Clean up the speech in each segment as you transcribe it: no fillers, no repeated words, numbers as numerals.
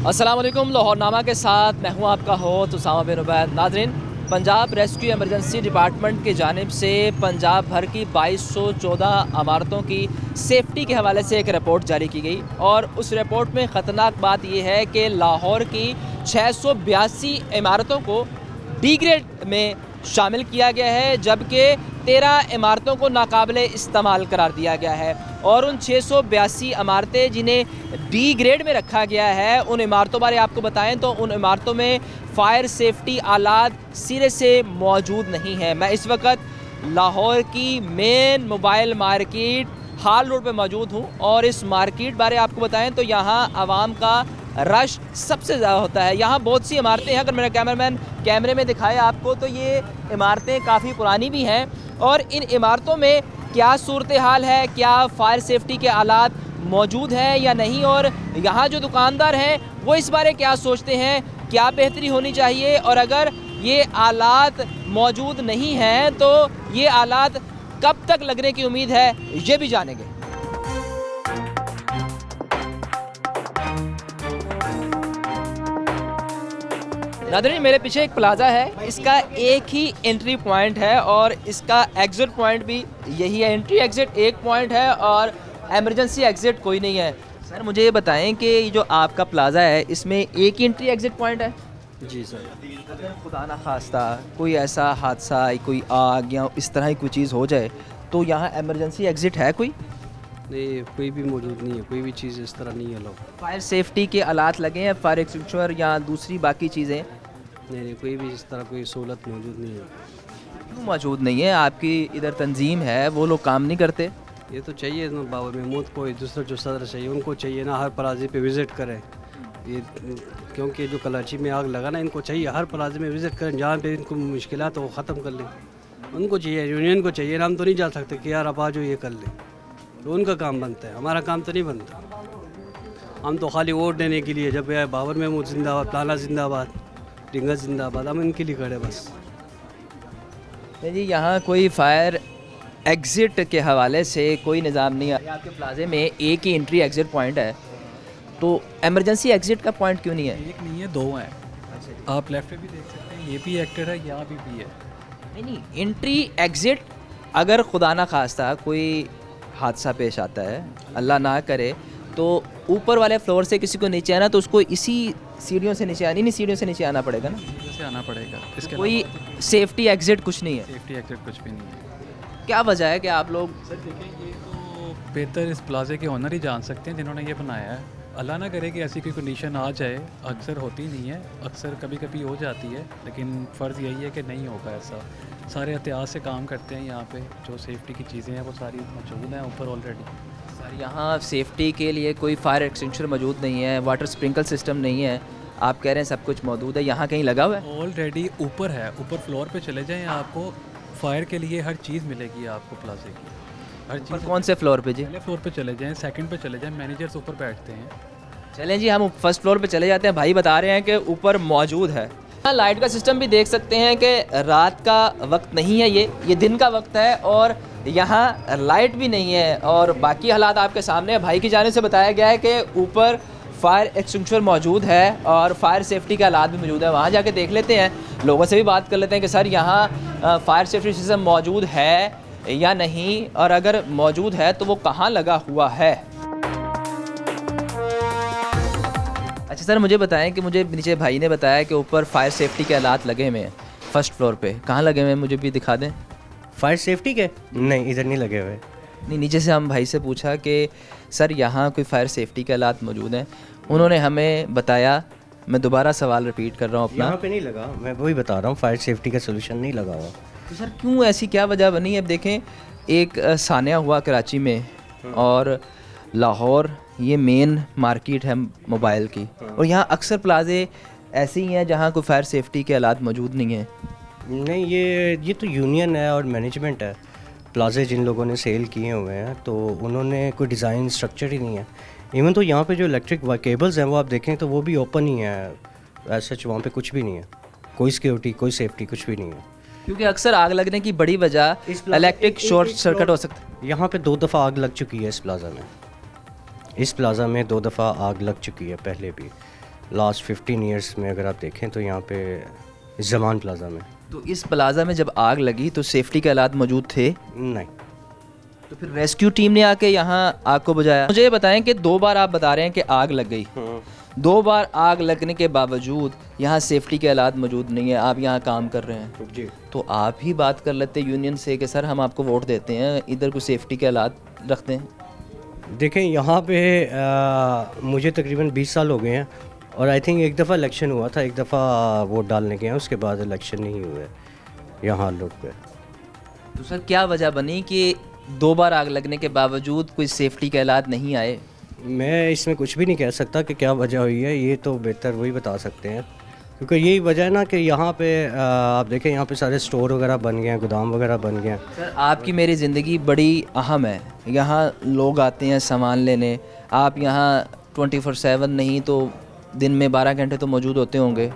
अस्सलाम वालेकुम। लाहौरनामा के साथ मैं हूँ आपका होस्ट उसामा बिन उबैद। नाज़रीन, पंजाब रेस्क्यू एमरजेंसी डिपार्टमेंट की जानिब से पंजाब भर की 2214 इमारतों की सेफ्टी के हवाले से एक रिपोर्ट जारी की गई और उस रिपोर्ट में ख़तरनाक बात यह है कि लाहौर की 682 इमारतों को डी ग्रेड में शामिल किया गया है, जबकि 13 इमारतों को नाकाबिले इस्तेमाल करार दिया गया है। और उन 682 इमारतें जिन्हें डी ग्रेड में रखा गया है, उन इमारतों बारे आपको बताएं तो उन इमारतों में फ़ायर सेफ्टी आलात सिरे से मौजूद नहीं है। मैं इस वक्त लाहौर की मेन मोबाइल मार्केट हाल रोड पे मौजूद हूँ और इस मार्केट बारे आपको बताएं तो यहाँ आवाम का रश सबसे ज़्यादा होता है। यहाँ बहुत सी इमारतें हैं, अगर मेरा कैमरामैन कैमरे में दिखाए आपको तो ये इमारतें काफ़ी पुरानी भी हैं। और इन इमारतों में क्या सूरत हाल है, क्या फ़ायर सेफ्टी के आलात मौजूद हैं या नहीं, और यहाँ जो दुकानदार हैं वो इस बारे क्या सोचते हैं, क्या बेहतरी होनी चाहिए, और अगर ये आलात मौजूद नहीं हैं तो ये आलात कब तक लगने की उम्मीद है, ये भी जानेंगे। नाज़रीन, मेरे पीछे एक प्लाज़ा है, इसका एक ही एंट्री पॉइंट है और इसका एग्ज़िट पॉइंट भी यही है। एंट्री एग्ज़िट एक पॉइंट है और एमरजेंसी एग्ज़िट कोई नहीं है। सर मुझे ये बताएं कि ये जो आपका प्लाज़ा है इसमें एक ही एंट्री एग्ज़िट पॉइंट है? जी सर। अगर खुदा ना खास्ता कोई ऐसा हादसा, कोई आग या इस तरह की कोई चीज़ हो जाए तो यहाँ एमरजेंसी एग्ज़िट है कोई? नहीं, कोई भी मौजूद नहीं है, कोई भी चीज़ इस तरह नहीं है। लोग फायर सेफ्टी के आलात लगे हैं, फायर एक्सटिंग्विशर या दूसरी बाकी चीज़ें? नहीं, कोई भी इस तरह कोई सहूलत मौजूद नहीं है। क्यों मौजूद नहीं है? आपकी इधर तंजीम है, वो लोग काम नहीं करते? ये तो चाहिए ना बाबा महमूद को, दूसरा जो सदर चाहिए उनको चाहिए ना हर प्लाजे पे विज़िट करें। ये क्योंकि जो कराची में आग लगा ना, इनको चाहिए हर प्लाजे में विज़िट करें, जहाँ पे इनको मुश्किलात वो ख़त्म कर लें। उनको चाहिए, यूनियन को चाहिए ना, हम तो नहीं जा सकते कि यार अब आ जाओ ये कर लें, तो उनका काम बनता है, हमारा काम तो नहीं बनता। हम तो खाली वोट देने के लिए, जब यार बाबर महमूद जिंदाबाद, प्लाना जिंदाबाद, डिंगा जिंदाबाद, हम इनके लिए खड़े बस। नहीं जी, यहाँ कोई फायर एग्ज़िट के हवाले से कोई निज़ाम नहीं है। आपके प्लाजे में एक ही एंट्री एग्ज़िट पॉइंट है, तो एमरजेंसी एग्ज़िट का पॉइंट क्यों नहीं है? एक नहीं है, दो हैं। आप लेफ्ट पे भी देख सकते हैं, ये भी एक्टेड है, यहाँ भी है। नहीं, एंट्री एग्ज़िट अगर खुदा ना खास्ता कोई हादसा पेश आता है, अल्लाह ना करे, तो ऊपर वाले फ्लोर से किसी को नीचे आना तो उसको इसी सीढ़ियों से नीचे आनी, नहीं सीढ़ियों से नीचे आना पड़ेगा ना? सीढ़ियों से आना पड़ेगा। इसके कोई सेफ्टी एग्ज़िट कुछ नहीं है? सेफ्टी एग्जिट कुछ भी नहीं है। क्या वजह है कि आप लोग? सर देखिए, ये तो बेहतर इस प्लाजे के ओनर ही जान सकते हैं जिन्होंने ये बनाया है। अल्लाह ना करे कि ऐसी कोई कंडीशन आ जाए, अक्सर होती नहीं है, अक्सर कभी कभी हो जाती है, लेकिन फ़र्ज़ यही है कि नहीं होगा ऐसा। सारे एहतियात से काम करते हैं यहाँ पे, जो सेफ्टी की चीज़ें हैं वो सारी मौजूद हैं ऊपर ऑलरेडी। सर यहाँ सेफ्टी के लिए कोई फायर एक्सटिंग्विशर मौजूद नहीं है, वाटर स्प्रिंकल सिस्टम नहीं है, आप कह रहे हैं सब कुछ मौजूद है, यहाँ कहीं लगा हुआ है? ऑलरेडी ऊपर है, ऊपर फ्लोर पे चले जाएँ, आपको फायर के लिए हर चीज़ मिलेगी आपको प्लाजे की, हर पर चीज़। कौन से फ्लोर पे जी? पहले फ्लोर पे चले जाएँ, सेकंड पे चले जाएँ, मैनेजर्स ऊपर बैठते हैं। चलें जी, हम फर्स्ट फ्लोर पे चले जाते हैं। भाई बता रहे हैं कि ऊपर मौजूद है। लाइट का सिस्टम भी देख सकते हैं कि रात का वक्त नहीं है, ये दिन का वक्त है और यहाँ लाइट भी नहीं है और बाकी हालात आपके सामने है। भाई की जाने से बताया गया है कि ऊपर फायर एक्सटिंग्विशर मौजूद है और फायर सेफ्टी के हालात भी मौजूद है। वहाँ जाके देख लेते हैं, लोगों से भी बात कर लेते हैं कि सर यहाँ फायर सेफ्टी सिस्टम मौजूद है या नहीं, और अगर मौजूद है तो वो कहाँ लगा हुआ है। अच्छा सर, मुझे बताएं कि मुझे नीचे भाई ने बताया कि ऊपर फायर सेफ्टी के आलात लगे हुए हैं फर्स्ट फ्लोर पे, कहाँ लगे हुए हैं मुझे भी दिखा दें। फायर सेफ्टी के नहीं, इधर नहीं लगे हुए। नहीं, नीचे से हम भाई से पूछा कि सर यहाँ कोई फायर सेफ्टी के आलात मौजूद हैं, उन्होंने हमें बताया, मैं दोबारा सवाल रिपीट कर रहा हूँ अपना। यहाँ पे नहीं लगा, मैं वही बता रहा हूँ, फायर सेफ्टी का सोल्यूशन नहीं लगा हुआ। तो सर क्यों, ऐसी क्या वजह बनी है? अब देखें, एक सानिया हुआ कराची में और लाहौर ये मेन मार्केट है मोबाइल की, और यहाँ अक्सर प्लाजे ऐसे ही हैं जहाँ कोई फायर सेफ्टी के आलात मौजूद नहीं हैं। नहीं, ये तो यूनियन है और मैनेजमेंट है। प्लाजे जिन लोगों ने सेल किए हुए हैं तो उन्होंने कोई डिज़ाइन स्ट्रक्चर ही नहीं है। इवन तो यहाँ पे जो इलेक्ट्रिक केबल्स हैं वो आप देखें तो वो भी ओपन ही है, ऐसा वहाँ पे कुछ भी नहीं है, कोई सिक्योरिटी कोई सेफ्टी कुछ भी नहीं है। क्योंकि अक्सर आग लगने की बड़ी वजह इलेक्ट्रिक शॉर्ट सर्किट हो सकता है। यहाँ पे 2 दफ़ा आग लग चुकी है इस प्लाजा में, 2 दफ़ा आग लग चुकी है पहले भी। लास्ट 15 ईयर्स में अगर आप देखें तो यहाँ पे जमान प्लाजा में तो इस प्लाजा में जब आग लगी तो सेफ्टी के हालात मौजूद थे? नहीं। तो फिर रेस्क्यू टीम ने आके यहाँ आग को बुझाया। मुझे ये बताएं कि 2 बार आप बता रहे हैं कि आग लग गई, 2 बार आग लगने के बावजूद यहाँ सेफ्टी के हालात मौजूद नहीं है, आप यहाँ काम कर रहे हैं जी। तो आप ही बात कर लेते यूनियन से कि सर हम आपको वोट देते हैं, इधर को सेफ्टी के हालात रखते हैं। देखें यहाँ पे मुझे तकरीबन 20 साल हो गए हैं और आई थिंक एक दफ़ा इलेक्शन हुआ था, एक दफ़ा वोट डालने गए हैं, उसके बाद इलेक्शन नहीं हुए यहाँ लोग पे। तो सर क्या वजह बनी कि 2 बार आग लगने के बावजूद कोई सेफ्टी के हालात नहीं आए? मैं इसमें कुछ भी नहीं कह सकता कि क्या वजह हुई है, ये तो बेहतर वही बता सकते हैं, क्योंकि यही वजह है ना कि यहाँ पे आप देखें यहाँ पे सारे स्टोर वगैरह बन गए हैं, गोदाम वगैरह बन गए हैं। सर आपकी मेरी ज़िंदगी बड़ी अहम है, यहाँ लोग आते हैं सामान लेने, आप यहाँ 24/7 नहीं तो दिन में 12 घंटे तो मौजूद होते होंगे,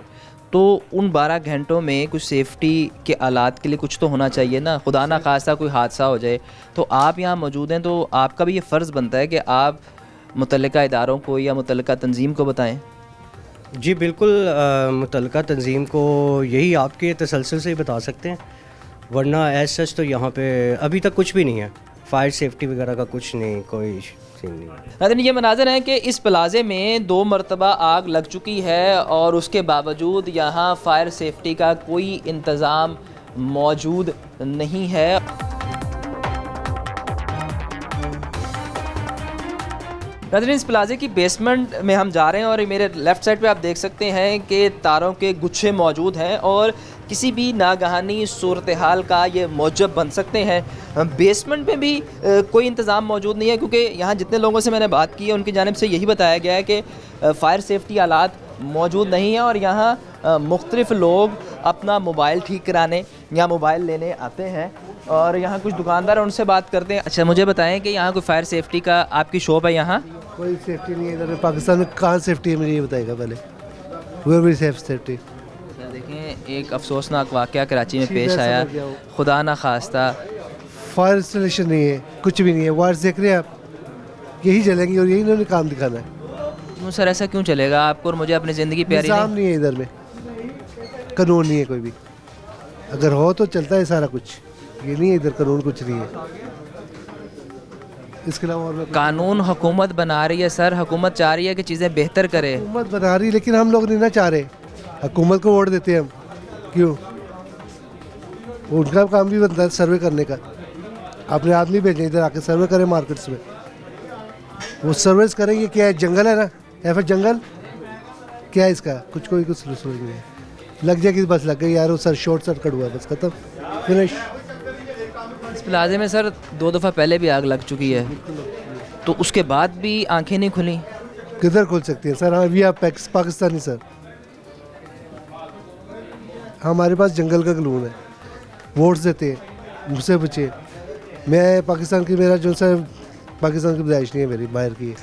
तो उन 12 घंटों में कुछ सेफ्टी के आलात के लिए कुछ तो होना चाहिए ना, खुदा ना खास्ता कोई हादसा हो जाए। तो आप यहाँ मौजूद हैं तो आपका भी ये फ़र्ज़ बनता है कि आप मुतल्लिका इदारों को या मुतल्लिका तंजीम को बताएं। जी बिल्कुल, मुतल्लिका तंजीम को यही आपके तसलसल से ही बता सकते हैं, वरना एज सच तो यहाँ पे अभी तक कुछ भी नहीं है, फायर सेफ्टी वगैरह का कुछ नहीं, कोई सीन नहीं है। नाज़रीन ये मनाज़र हैं कि इस प्लाजे में 2 मरतबा आग लग चुकी है और उसके बावजूद यहाँ फायर सेफ्टी का कोई इंतज़ाम मौजूद नहीं है। नाज़रीन इस प्लाजे की बेसमेंट में हम जा रहे हैं और मेरे लेफ़्ट साइड पे आप देख सकते हैं कि तारों के गुच्छे मौजूद हैं और किसी भी नागहानी सूरत हाल का ये मौजब बन सकते हैं। बेसमेंट में भी कोई इंतज़ाम मौजूद नहीं है, क्योंकि यहाँ जितने लोगों से मैंने बात की है उनकी जानिब से यही बताया गया है कि फ़ायर सेफ्टी आलात मौजूद नहीं है और यहाँ मुख्तलिफ़ लोग अपना मोबाइल ठीक कराने या मोबाइल लेने आते हैं और यहाँ कुछ दुकानदार हैं, उनसे बात करते हैं। अच्छा मुझे बताएं कि यहाँ कोई फ़ायर सेफ्टी का आपकी शॉप है? यहाँ कोई सेफ्टी नहीं है इधर पाकिस्तान में, कहाँ सेफ्टी है मुझे ये बताएगा पहले, वेयर भी सेफ्टी। देखें एक अफसोसनाक वाक़या कराची में पेश आया, खुदा ना खास्ता फायर इंस्टॉलेशन नहीं है, कुछ भी नहीं है, वायर्स देख रहे हैं आप, यही जलेंगे और यही इन्होंने काम दिखाना है। क्यों सर ऐसा क्यों चलेगा? आपको और मुझे अपनी ज़िंदगी प्यारी निज़ाम नहीं है इधर में, कानून नहीं है कोई भी, अगर हो तो चलता है सारा कुछ, ये नहीं है इधर कानून कुछ नहीं है। इसके अलावा और कानून हुकूमत बना रही है सर, हुकूमत चाह रही है कि चीज़ें बेहतर करे। हुकूमत बना रही है लेकिन हम लोग नहीं ना चाह रहे, हुकूमत को वोट देते हैं हम, क्यों? उनका काम भी बनता है सर्वे करने का, अपने आदमी भेजें इधर आके सर्वे करें मार्केट्स में, वो सर्विस करेंगे। क्या है, जंगल है ना, या फिर जंगल क्या है इसका, कुछ कोई कुछ सोच नहीं है, लग जाएगी बस लग गई यार, वो सर शॉर्ट सर्किट हुआ बस खत्म फिनिश। इस प्लाजे में सर 2 दफ़ा पहले भी आग लग चुकी है, तो उसके बाद भी आंखें नहीं खुली। किधर खुल सकती है सर, अभी आप पाकिस्तानी सर, हमारे पास जंगल का कानून है, वोट्स देते हैं, मुझसे पूछिए, मैं पाकिस्तान की, मेरा जो सा पाकिस्तान की पैदाइश नहीं है मेरी, बाहर की।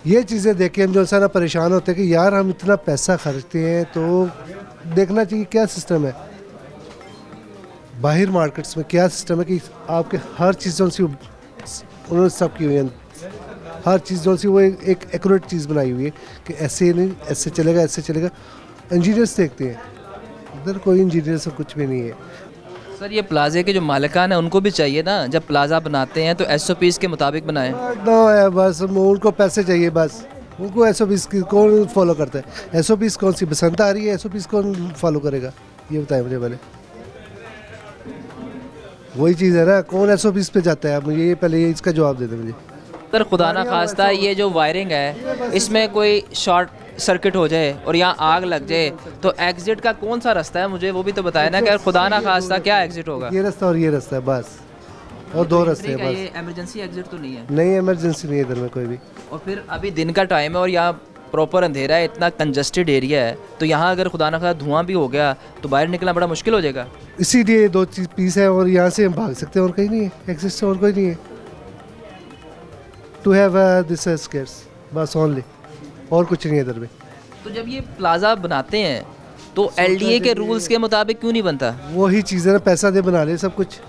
ये चीज़ें देख के हम जो सा ना परेशान होते हैं कि यार हम इतना पैसा खर्चते हैं तो देखना चाहिए क्या सिस्टम है बाहर मार्केट्स में, क्या सिस्टम है कि आपके हर चीज़ जो सी उन्होंने सब की हुई है, हर चीज़ जो सी वो एक एक्यूरेट चीज़ बनाई हुई है कि ऐसे नहीं, ऐसे चलेगा, ऐसे चलेगा। इंजीनियर्स देखते हैं, इधर कोई इंजीनियर से कुछ भी नहीं है। सर ये प्लाजे के जो मालिकान हैं उनको भी चाहिए ना, जब प्लाजा बनाते हैं तो SOPs के मुताबिक बनाएं। ना है बस, उनको पैसे चाहिए बस, उनको SOPs कौन फॉलो करता है? SOPs कौन सी बसंत आ रही है, SOPs कौन फॉलो करेगा ये बताएं मुझे पहले। वही चीज़ है ना, कौन SOPs पे जाता है? आप मुझे ये पहले इसका जवाब दे दें मुझे। सर खुदा ना खास्ता ये जो वायरिंग है इसमें कोई शॉर्ट सर्किट हो जाए और यहाँ आग लग जाए तो एग्जिट का कौन सा रास्ता है, मुझे वो भी तो बताया ना कि खुदा ना खास्ता क्या एग्जिट होगा। ये रास्ता और ये रास्ता है बस, और 2 रास्ते हैं बस। ये इमरजेंसी एग्जिट तो नहीं है? नहीं, इमरजेंसी नहीं है इधर में कोई भी। और फिर अभी दिन का टाइम है और यहाँ प्रॉपर अंधेरा है, इतना कंजस्टेड एरिया है, तो यहाँ अगर खुदा ना खास्ता धुआं भी हो गया तो बाहर निकलना बड़ा मुश्किल हो जाएगा। इसीलिए 2 चीज़ पीस है और यहाँ से हम भाग सकते हैं और कहीं नहीं है, एग्जिस्ट और कोई नहीं है। टू हैव दिस स्केयर्स बस ओनली, और कुछ नहीं है इधर में। तो जब ये प्लाजा बनाते हैं तो LDA के रूल्स के मुताबिक क्यों नहीं बनता? वही चीज़ है ना, पैसा दे बना ले सब कुछ।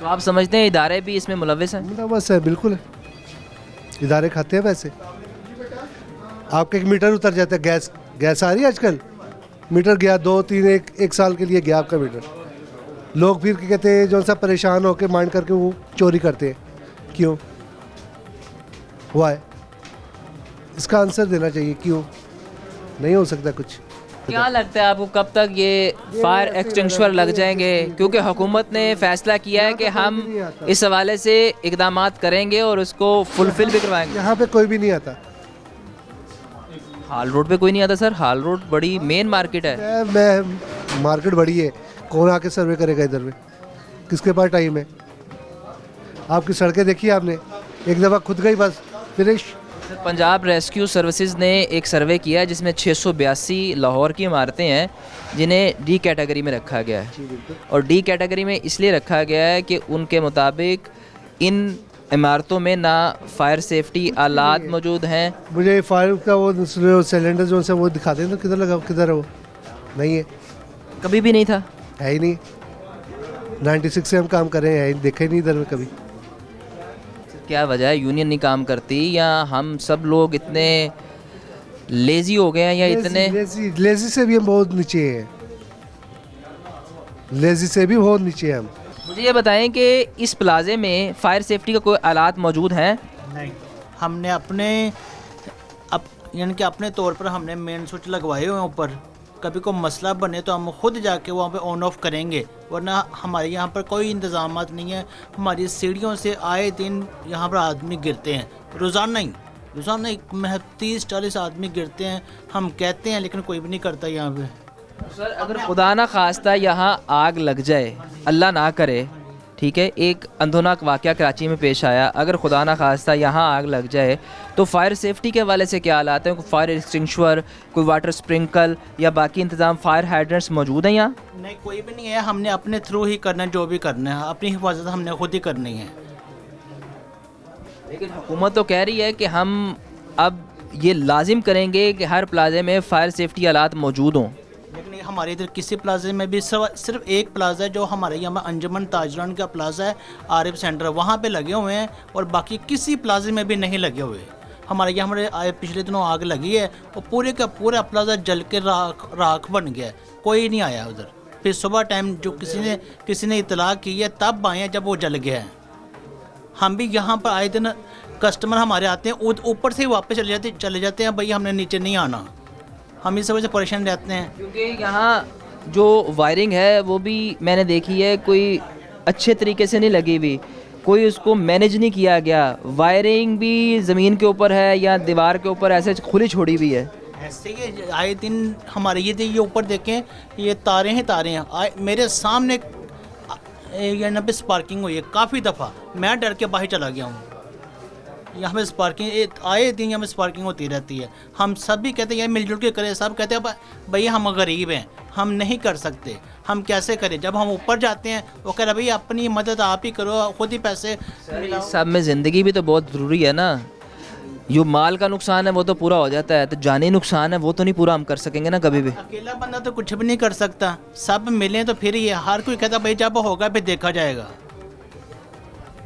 तो आप समझते हैं इदारे भी इसमें मुलविस हैं? बस है, बिल्कुल है, इदारे खाते हैं पैसे। आपका एक मीटर उतर जाता है। गैस गैस आ रही है आजकल, मीटर गया 2-3 एक साल के लिए गया आपका मीटर। लोग फिर क्या कहते हैं जो सा परेशान होकर माइंड करके वो चोरी करते हैं। क्यों हुआ है, इसका आंसर देना चाहिए। क्यों नहीं हो सकता कुछ? क्या लगता है आपको कब तक ये फायर एक्सटिंग्विशर लग जाएंगे? क्योंकि हुकूमत ने फैसला किया है कि हम इस हवाले से इकदामात करेंगे और उसको फुलफिल भी करवाएंगे। यहाँ पे कोई भी नहीं आता। हाल रोड पे कोई नहीं आता सर? हाल रोड बड़ी मेन मार्केट है। मैं मार्केट बड़ी है, कौन आके सर्वे करेगा इधर में? किसके पास टाइम है? आपकी सड़कें देखी आपने, एक दफ़ा खुद गई बस फिनिश। पंजाब रेस्क्यू सर्विसेज ने एक सर्वे किया है जिसमें 682 लाहौर की इमारतें हैं जिन्हें डी कैटेगरी में रखा गया है। और डी कैटेगरी में इसलिए रखा गया है कि उनके मुताबिक इन इमारतों में ना फायर सेफ्टी आलात मौजूद हैं। मुझे फायर का वो सिलेंडर जो है वो दिखा दें तो किधर लगा, किधर है वो? नहीं है, कभी भी नहीं था। है ही नहीं। 96 से हम काम कर रहे हैं, देखे नहीं इधर में कभी। क्या वजह है? यूनियन नहीं काम करती या हम सब लोग इतने लेजी हो गए हैं या इतने लेजी से भी हम बहुत नीचे हैं, लेजी से भी बहुत नीचे हैं हम। मुझे ये बताएं कि इस प्लाजे में फायर सेफ्टी का कोई आलात मौजूद हैं? नहीं, हमने यानी कि अपने तौर पर हमने मेन स्विच लगवाए हुए हैं ऊपर। कभी कोई मसला बने तो हम खुद जाके वहाँ पे ऑन ऑफ करेंगे, वरना हमारे यहाँ पर कोई इंतज़ामात नहीं है। हमारी सीढ़ियों से आए दिन यहाँ पर आदमी गिरते हैं, रोज़ाना ही 30-40 आदमी गिरते हैं। हम कहते हैं लेकिन कोई भी नहीं करता यहाँ पे। सर अगर खुदा ना खास्ता यहाँ आग लग जाए, अल्लाह ना करे, ठीक है, एक अंधोनाक वाक़या कराची में पेश आया, अगर खुदा ना खास्ता यहाँ आग लग जाए तो फायर सेफ्टी के हवाले से क्या हालात हैं? कोई फायर एक्सटिंग्विशर, कोई वाटर स्प्रिंकल या बाकी इंतज़ाम, फायर हाइड्रेंट्स मौजूद हैं यहाँ? नहीं, कोई भी नहीं है। हमने अपने थ्रू ही करना है, जो भी करना है अपनी हिफाजत हमने खुद ही करनी है। लेकिन हुकूमत तो कह रही है कि हम अब ये लाजिम करेंगे कि हर प्लाजे में फायर सेफ्टी आलात मौजूद हों। लेकिन हमारे इधर किसी प्लाजे में भी सिर्फ एक प्लाजा है जो हमारे यहाँ अंजुमन ताजरान का प्लाजा है, आरिफ सेंटर, वहाँ पे लगे हुए हैं और बाकी किसी प्लाजे में भी नहीं लगे हुए। हमारे यहाँ पिछले दिनों आग लगी है और पूरे का पूरा प्लाजा जल के राख बन गया है, कोई नहीं आया उधर। फिर सुबह टाइम जो किसी ने इतला की है तब आए हैं जब वो जल गया है। हम भी यहाँ पर आए दिन कस्टमर हमारे आते हैं, ऊपर से ही वापस चले जाते हैं, भैया हमने नीचे नहीं आना। हम इस वजह से परेशान रहते हैं क्योंकि यहाँ जो वायरिंग है वो भी मैंने देखी है कोई अच्छे तरीके से नहीं लगी हुई, कोई उसको मैनेज नहीं किया गया। वायरिंग भी ज़मीन के ऊपर है या दीवार के ऊपर ऐसे खुली छोड़ी हुई है। ऐसे ही आए दिन हमारे ये ऊपर देखें, ये तारे हैं। मेरे सामने यहाँ पे स्पार्किंग हुई है काफ़ी दफ़ा, मैं डर के बाहर चला गया हूँ। यहाँ पे स्पार्किंग आए दिन यहाँ पे स्पार्किंग होती रहती है। हम सब भी कहते हैं यार मिलजुल के करें, सब कहते हैं भैया हम गरीब हैं, हम नहीं कर सकते, हम कैसे करें। जब हम ऊपर जाते हैं वो कह रहे भैया अपनी मदद आप ही करो, खुद ही पैसे। सब में ज़िंदगी भी तो बहुत ज़रूरी है ना। जो माल का नुकसान है वो तो पूरा हो जाता है, तो जानी नुकसान है वो तो नहीं पूरा हम कर सकेंगे ना कभी भी। अकेला बंदा तो कुछ भी नहीं कर सकता, सब मिलें तो फिर ये हर कोई कहता भाई जब होगा फिर देखा जाएगा।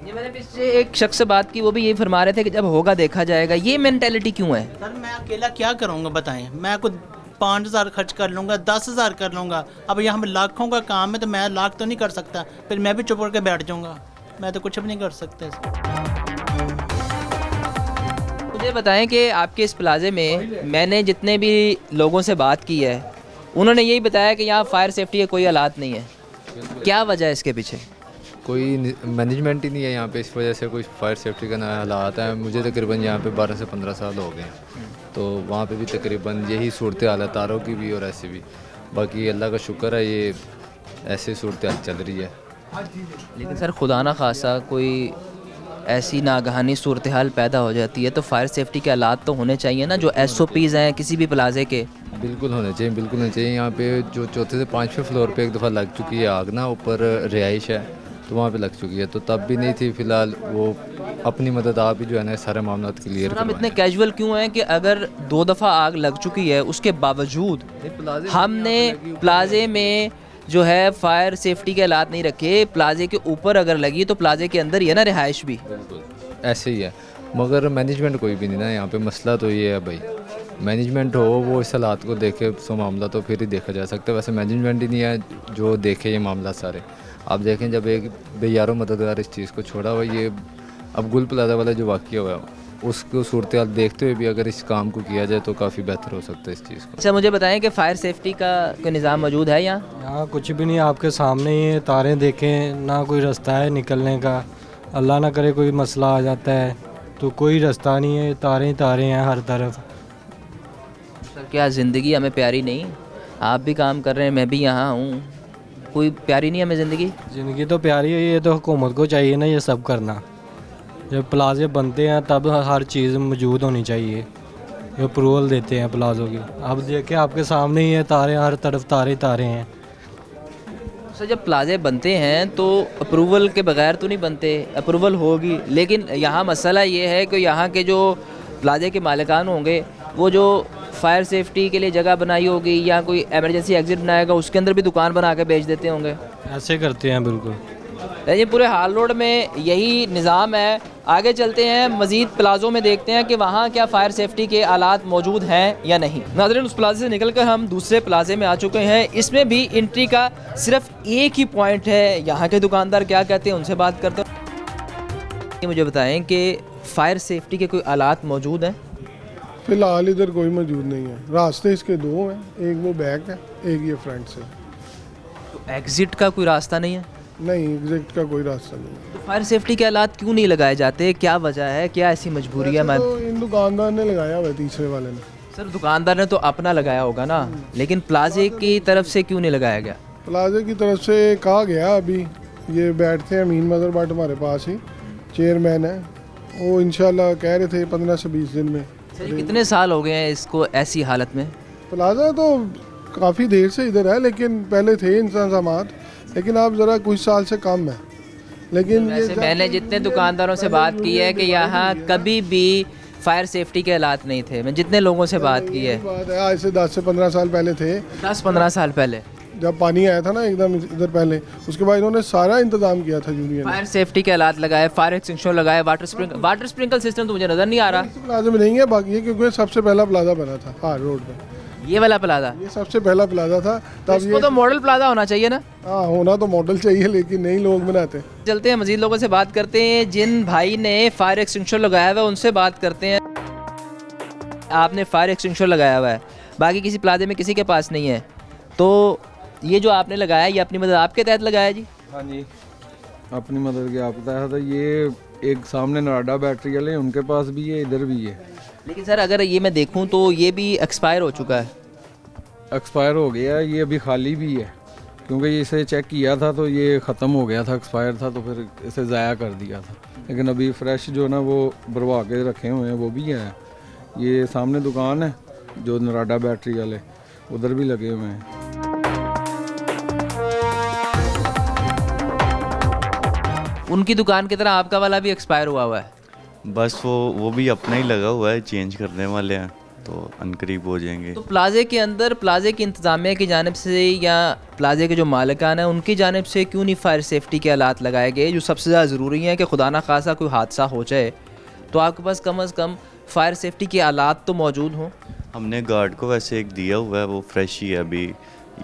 ये मैंने पीछे एक शख्स से बात की, वो भी यही फरमा रहे थे कि जब होगा देखा जाएगा। ये मेंटालिटी क्यों है? सर मैं अकेला क्या करूँगा बताएं, मैं कुछ 5,000 खर्च कर लूँगा, 10,000 कर लूँगा। अब यहाँ में लाखों का काम है तो मैं लाख तो नहीं कर सकता, फिर मैं भी चुप करके बैठ जाऊँगा, मैं तो कुछ भी नहीं कर सकता। मुझे बताएं कि आपके इस प्लाजे में मैंने जितने भी लोगों से बात की है उन्होंने यही बताया कि यहाँ फायर सेफ्टी के कोई हालात नहीं है। क्या वजह है इसके पीछे? कोई मैनेजमेंट ही नहीं है यहाँ पे, इस वजह से कोई फायर सेफ्टी का ना हालात है। मुझे तकरीबन यहाँ पे 12 से 15 साल हो गए हैं, तो वहाँ पे भी तकरीबन यही सूरत हाल है, तारों की भी और ऐसे भी। बाकी अल्लाह का शुक्र है ये ऐसे सूरत हाल चल रही है। लेकिन सर खुदा ना खासा कोई ऐसी नागहानी सूरत हाल पैदा हो जाती है तो फायर सेफ्टी के हालात तो होने चाहिए ना, जो SOPs हैं किसी भी प्लाजे के। बिल्कुल होने चाहिए, बिल्कुल होने चाहिए। यहाँ पे जो चौथे से 5वें फ्लोर पे एक दफ़ा लग चुकी है आग ना, ऊपर रिहाइश है तो वहाँ पे लग चुकी है, तो तब भी नहीं थी। फ़िलहाल वो अपनी मदद आप ही जो है ना सारे मामला क्लियर। हम इतने कैजुअल क्यों हैं कि अगर 2 दफ़ा आग लग चुकी है उसके बावजूद हमने प्लाजे में जो है फायर सेफ्टी के हालात नहीं रखे। प्लाजे के ऊपर अगर लगी तो प्लाजे के अंदर ही है ना रिहाइश भी। बिल्कुल ऐसे ही है, मगर मैनेजमेंट कोई भी नहीं ना यहाँ पे। मसला तो ये है भाई, मैनेजमेंट हो वो इस हालात को देखे सो मामला तो फिर ही देखा जा सकता है। वैसे मैनेजमेंट ही नहीं है जो देखे ये मामला सारे। आप देखें जब एक बेयारो मददगार इस चीज़ को छोड़ा हुआ, ये अब गुल प्लाजा वाला जो वाक़या हुआ उसको सूरत हाल देखते हुए भी अगर इस काम को किया जाए तो काफ़ी बेहतर हो सकता है इस चीज़ को। अच्छा, मुझे बताएं कि फ़ायर सेफ्टी का कोई निज़ाम मौजूद है यहाँ? यहाँ कुछ भी नहीं, आपके सामने ही है, तारें देखें, ना कोई रास्ता है निकलने का। अल्लाह ना करे कोई मसला आ जाता है तो कोई रास्ता नहीं है, तारें ही तारें हैं हर तरफ। सर क्या ज़िंदगी हमें प्यारी नहीं? आप भी काम कर रहे हैं, मैं भी यहाँ हूँ, कोई प्यारी नहीं हमें ज़िंदगी? ज़िंदगी तो प्यारी है, ये तो हुकूमत को चाहिए ना ये सब करना। जब प्लाजे बनते हैं तब हर चीज़ मौजूद होनी चाहिए, ये अप्रूवल देते हैं प्लाजों की। अब देखिए आपके सामने ही है, तारें हर तरफ तारे तारे हैं। सर जब प्लाजे बनते हैं तो अप्रूवल के बगैर तो नहीं बनते, अप्रूवल होगी, लेकिन यहाँ मसला ये है कि यहाँ के जो प्लाजे के मालिकान होंगे वो जो फायर सेफ्टी के लिए जगह बनाई होगी या कोई एमरजेंसी एग्जिट बनाएगा उसके अंदर भी दुकान बना के बेच देते होंगे। ऐसे करते हैं बिल्कुल। ये पूरे हाल रोड में यही निज़ाम है। आगे चलते हैं, मज़ीद प्लाज़ों में देखते हैं कि वहाँ क्या फ़ायर सेफ्टी के आलात मौजूद हैं या नहीं। नाज़रीन, उस प्लाजे से निकलकर हम दूसरे प्लाजे में आ चुके हैं। इसमें भी एंट्री का सिर्फ एक ही पॉइंट है। यहाँ के दुकानदार क्या कहते हैं उनसे बात करते हैं। मुझे बताएं कि फ़ायर सेफ्टी के कोई आलात मौजूद हैं? फ़िलहाल इधर कोई मौजूद नहीं है। रास्ते इसके दो हैं, एक वो बैक है, एक ये फ्रंट से। तो एग्ज़िट का कोई रास्ता नहीं है? नहीं, एग्जिट का कोई रास्ता नहीं है। तो फायर सेफ्टी के आलात क्यों नहीं लगाए जाते? क्या वजह है, क्या ऐसी मजबूरी है? तो इन दुकानदार ने लगाया हुआ है, तीसरे वाले ने। सर दुकानदार ने तो अपना लगाया होगा ना, लेकिन प्लाजे की तरफ से क्यों नहीं लगाया गया? प्लाजे की तरफ से कहा गया, अभी ये बैठते हैं अमीन मदर बट हमारे पास ही चेयरमैन है, वो इंशाल्लाह कह रहे थे 15 से 20 दिन में। सर ये कितने साल हो गए हैं इसको ऐसी हालत में? प्लाजा तो काफ़ी देर से इधर है, लेकिन पहले थे इंतजामात, लेकिन अब ज़रा कुछ साल से कम है। लेकिन वैसे मैंने जितने दुकानदारों से बात की है कि यहाँ कभी भी फायर सेफ्टी के हालात नहीं थे। मैं जितने लोगों से बात की है, बात है आज से 10 से 15 साल पहले थे। 10-15 साल पहले जब पानी आया था ना एकदम इधर पहले, उसके बाद इन्होंने सारा इंतजाम किया था यूनियन ने। फायर सेफ्टी के हालात लगाए, फायर एक्सटिंग्विशर लगाए, वाटर स्प्रिंकल सिस्टम तो मुझे नज़र नहीं आ रहा। इस प्लाजा में नहीं है, बाकी ये क्योंकि सबसे पहला प्लाजा बना था हार रोड पे। ये वाला प्लाजा, ये सबसे पहला प्लाजा था तब। इसको तो मॉडल प्लाजा होना चाहिए ना? हाँ, होना तो मॉडल चाहिए, लेकिन नहीं लोग बनाते। चलते हैं मजीद लोगों से बात करते हैं। जिन भाई ने फायर एक्सटिंग्विशर लगाया हुआ है उनसे बात करते हैं। आपने फायर एक्सटिंग्विशर लगाया हुआ है, बाकी किसी प्लाजे में किसी के पास नहीं है, तो ये जो आपने लगाया ये अपनी मदद आपके तहत लगाया जी? हाँ जी, अपनी मदद के आप तहत। ये एक सामने नोएडा बैटरी वाले उनके पास भी है, इधर भी है। लेकिन सर अगर ये मैं देखूं तो ये भी एक्सपायर हो चुका है। एक्सपायर हो गया है, ये अभी खाली भी है, क्योंकि इसे चेक किया था तो ये ख़त्म हो गया था, एक्सपायर था, तो फिर इसे ज़ाया कर दिया था। लेकिन अभी फ्रेश जो ना वो भरवा के रखे हुए हैं वो भी हैं। ये सामने दुकान है जो नोएडा बैटरी वाले, उधर भी लगे हुए हैं। उनकी दुकान की तरह आपका वाला भी एक्सपायर हुआ है? बस वो भी अपना ही लगा हुआ है, चेंज करने वाले हैं तो अनकरीब हो जाएंगे। तो प्लाजे के अंदर प्लाजे की इंतज़ामिया की जानिब से या प्लाजे के जो मालिकान हैं उनकी जानिब से क्यों नहीं फायर सेफ्टी के आलात लगाए गए, जो सबसे ज़्यादा ज़रूरी है कि खुदा ना खासा कोई हादसा हो जाए तो आपके पास कम अज़ कम फायर सेफ्टी के आलात तो मौजूद हों? हमने गार्ड को वैसे एक दिया हुआ है, वो फ्रेश ही है, अभी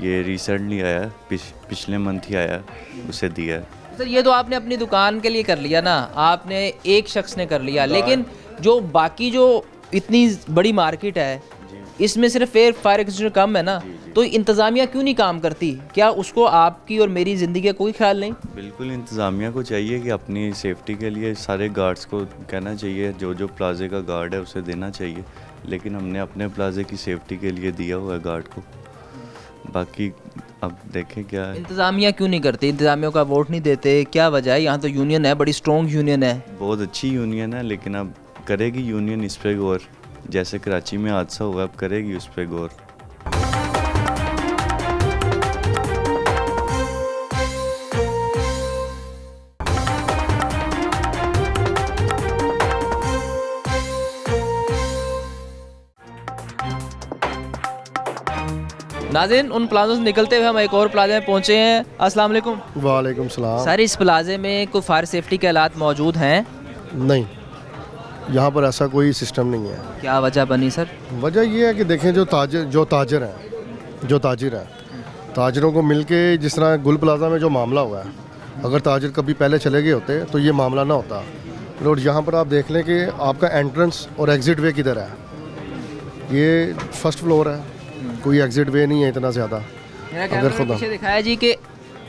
ये रिसेंटली आया, पिछले मंथ ही आया, उसे दिया है। सर ये तो आपने अपनी दुकान के लिए कर लिया ना, आपने एक शख्स ने कर लिया, लेकिन जो बाकी जो इतनी बड़ी मार्केट है इसमें सिर्फ फायर एक्सटिंग्विशर कम है ना, तो इंतज़ामिया क्यों नहीं काम करती? क्या उसको आपकी और मेरी ज़िंदगी का कोई ख्याल नहीं? बिल्कुल इंतज़ामिया को चाहिए कि अपनी सेफ्टी के लिए सारे गार्ड्स को कहना चाहिए, जो जो प्लाजे का गार्ड है उसे देना चाहिए, लेकिन हमने अपने प्लाजे की सेफ्टी के लिए दिया हुआ है गार्ड को। बाकी अब देखें क्या है। इंतज़ामिया क्यों नहीं करती? इंतज़ामिया का वोट नहीं देते, क्या वजह है? यहाँ तो यूनियन है, बड़ी स्ट्रॉन्ग यूनियन है, बहुत अच्छी यूनियन है, लेकिन अब करेगी यूनियन इस पर गौर, जैसे कराची में हादसा हुआ अब करेगी उस पर गौर। नाज़रीन उन प्लाजों से निकलते हुए हम एक और प्लाजे में पहुँचे हैं। अस्सलाम वालेकुम। वालेकुम सलाम। सर इस प्लाजे में कोई फायर सेफ्टी के हालात मौजूद हैं? नहीं, यहाँ पर ऐसा कोई सिस्टम नहीं है। क्या वजह बनी सर? वजह ये है कि देखें जो ताजर हैं ताजरों को मिलके जिस तरह गुल प्लाजा में जो मामला हुआ है, अगर ताजर कभी पहले चले गए होते तो ये मामला ना होता। और यहाँ पर आप देख लें कि आपका एंट्रेंस और एग्ज़िट वे किधर है। ये फर्स्ट फ्लोर है, कोई एग्ज़िट वे नहीं है इतना ज़्यादा। अगर खुदा पीछे दिखाया जी कि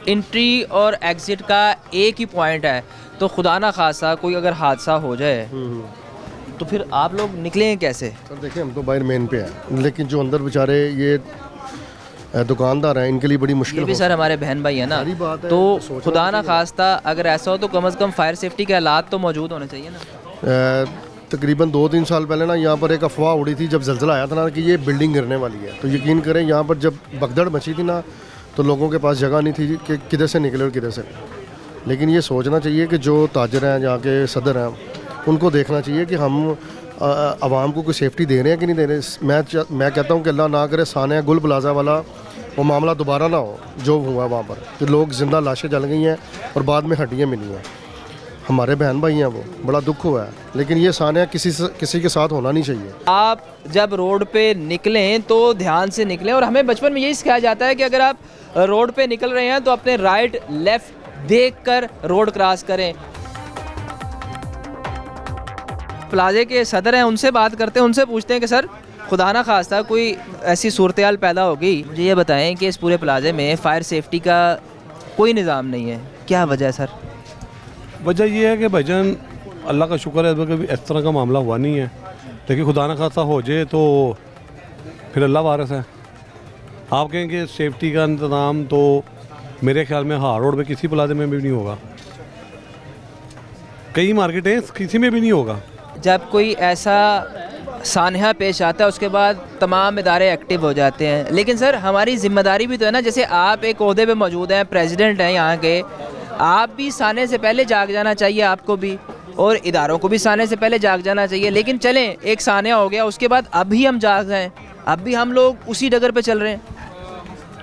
एंट्री और एग्ज़िट का एक ही पॉइंट है, तो खुदा ना खासा कोई अगर हादसा हो जाए तो फिर आप लोग निकलेंगे कैसे? सर देखिए, हम तो बाहर मेन पे हैं, लेकिन जो अंदर बेचारे ये दुकानदार हैं, इनके लिए बड़ी मुश्किल ये भी सर हमारे बहन भाई है ना, तो खुदा ना खास्ता अगर ऐसा हो तो कम से कम फायर सेफ्टी के हालात तो मौजूद होने चाहिए ना। तकरीबन 2-3 साल पहले ना यहाँ पर एक अफवाह उड़ी थी जब ज़लज़ला आया था ना कि ये बिल्डिंग गिरने वाली है, तो यकीन करें यहाँ पर जब भगदड़ मची थी ना तो लोगों के पास जगह नहीं थी कि किधर से निकले और किधर से। लेकिन ये सोचना चाहिए कि जो ताजर हैं, यहाँ के सदर हैं, उनको देखना चाहिए कि हम आवाम को कोई सेफ्टी दे रहे हैं कि नहीं दे रहे। मैं कहता हूँ कि अल्लाह ना करे सानिया गुल प्लाजा वाला वो मामला दोबारा ना हो जो हुआ वहाँ पर, कि लोग ज़िंदा लाशें जल गई हैं और बाद में हड्डियाँ मिली हैं। हमारे बहन भाई हैं, वो बड़ा दुख हुआ है, लेकिन ये सानिया किसी के साथ होना नहीं चाहिए। आप जब रोड पे निकलें तो ध्यान से निकलें, और हमें बचपन में यही सिखाया जाता है कि अगर आप रोड पे निकल रहे हैं तो अपने राइट लेफ़्ट देखकर रोड क्रॉस करें। प्लाजे के सदर हैं, उनसे बात करते हैं, उनसे पूछते हैं कि सर खुदा ना खास्ता कोई ऐसी सूरत हाल पैदा होगी, मुझे ये बताएं कि इस पूरे प्लाजे में फ़ायर सेफ्टी का कोई निज़ाम नहीं है, क्या वजह है सर? वजह ये है कि भाईजान अल्लाह का शुक्र है कभी इस तरह का मामला हुआ नहीं है, लेकिन खुदा ना खास्ता हो जाए तो फिर अल्लाह वारिस है। आप कहेंगे सेफ्टी का इंतज़ाम तो मेरे ख्याल में हार रोड में किसी प्लाजे में भी नहीं होगा, कई मार्केटें किसी में भी नहीं होगा। जब कोई ऐसा सानहा पेश आता है उसके बाद तमाम इदारे एक्टिव हो जाते हैं, लेकिन सर हमारी ज़िम्मेदारी भी तो है ना, जैसे आप एक ओहदे पे मौजूद हैं, प्रेसिडेंट हैं यहाँ के, आप भी साने से पहले जाग जाना चाहिए आपको भी, और इदारों को भी साने से पहले जाग जाना चाहिए। लेकिन चलें एक सानिया हो गया, उसके बाद अब भी हम जाग जाएँ, अब भी हम लोग उसी डगर पे चल रहे हैं।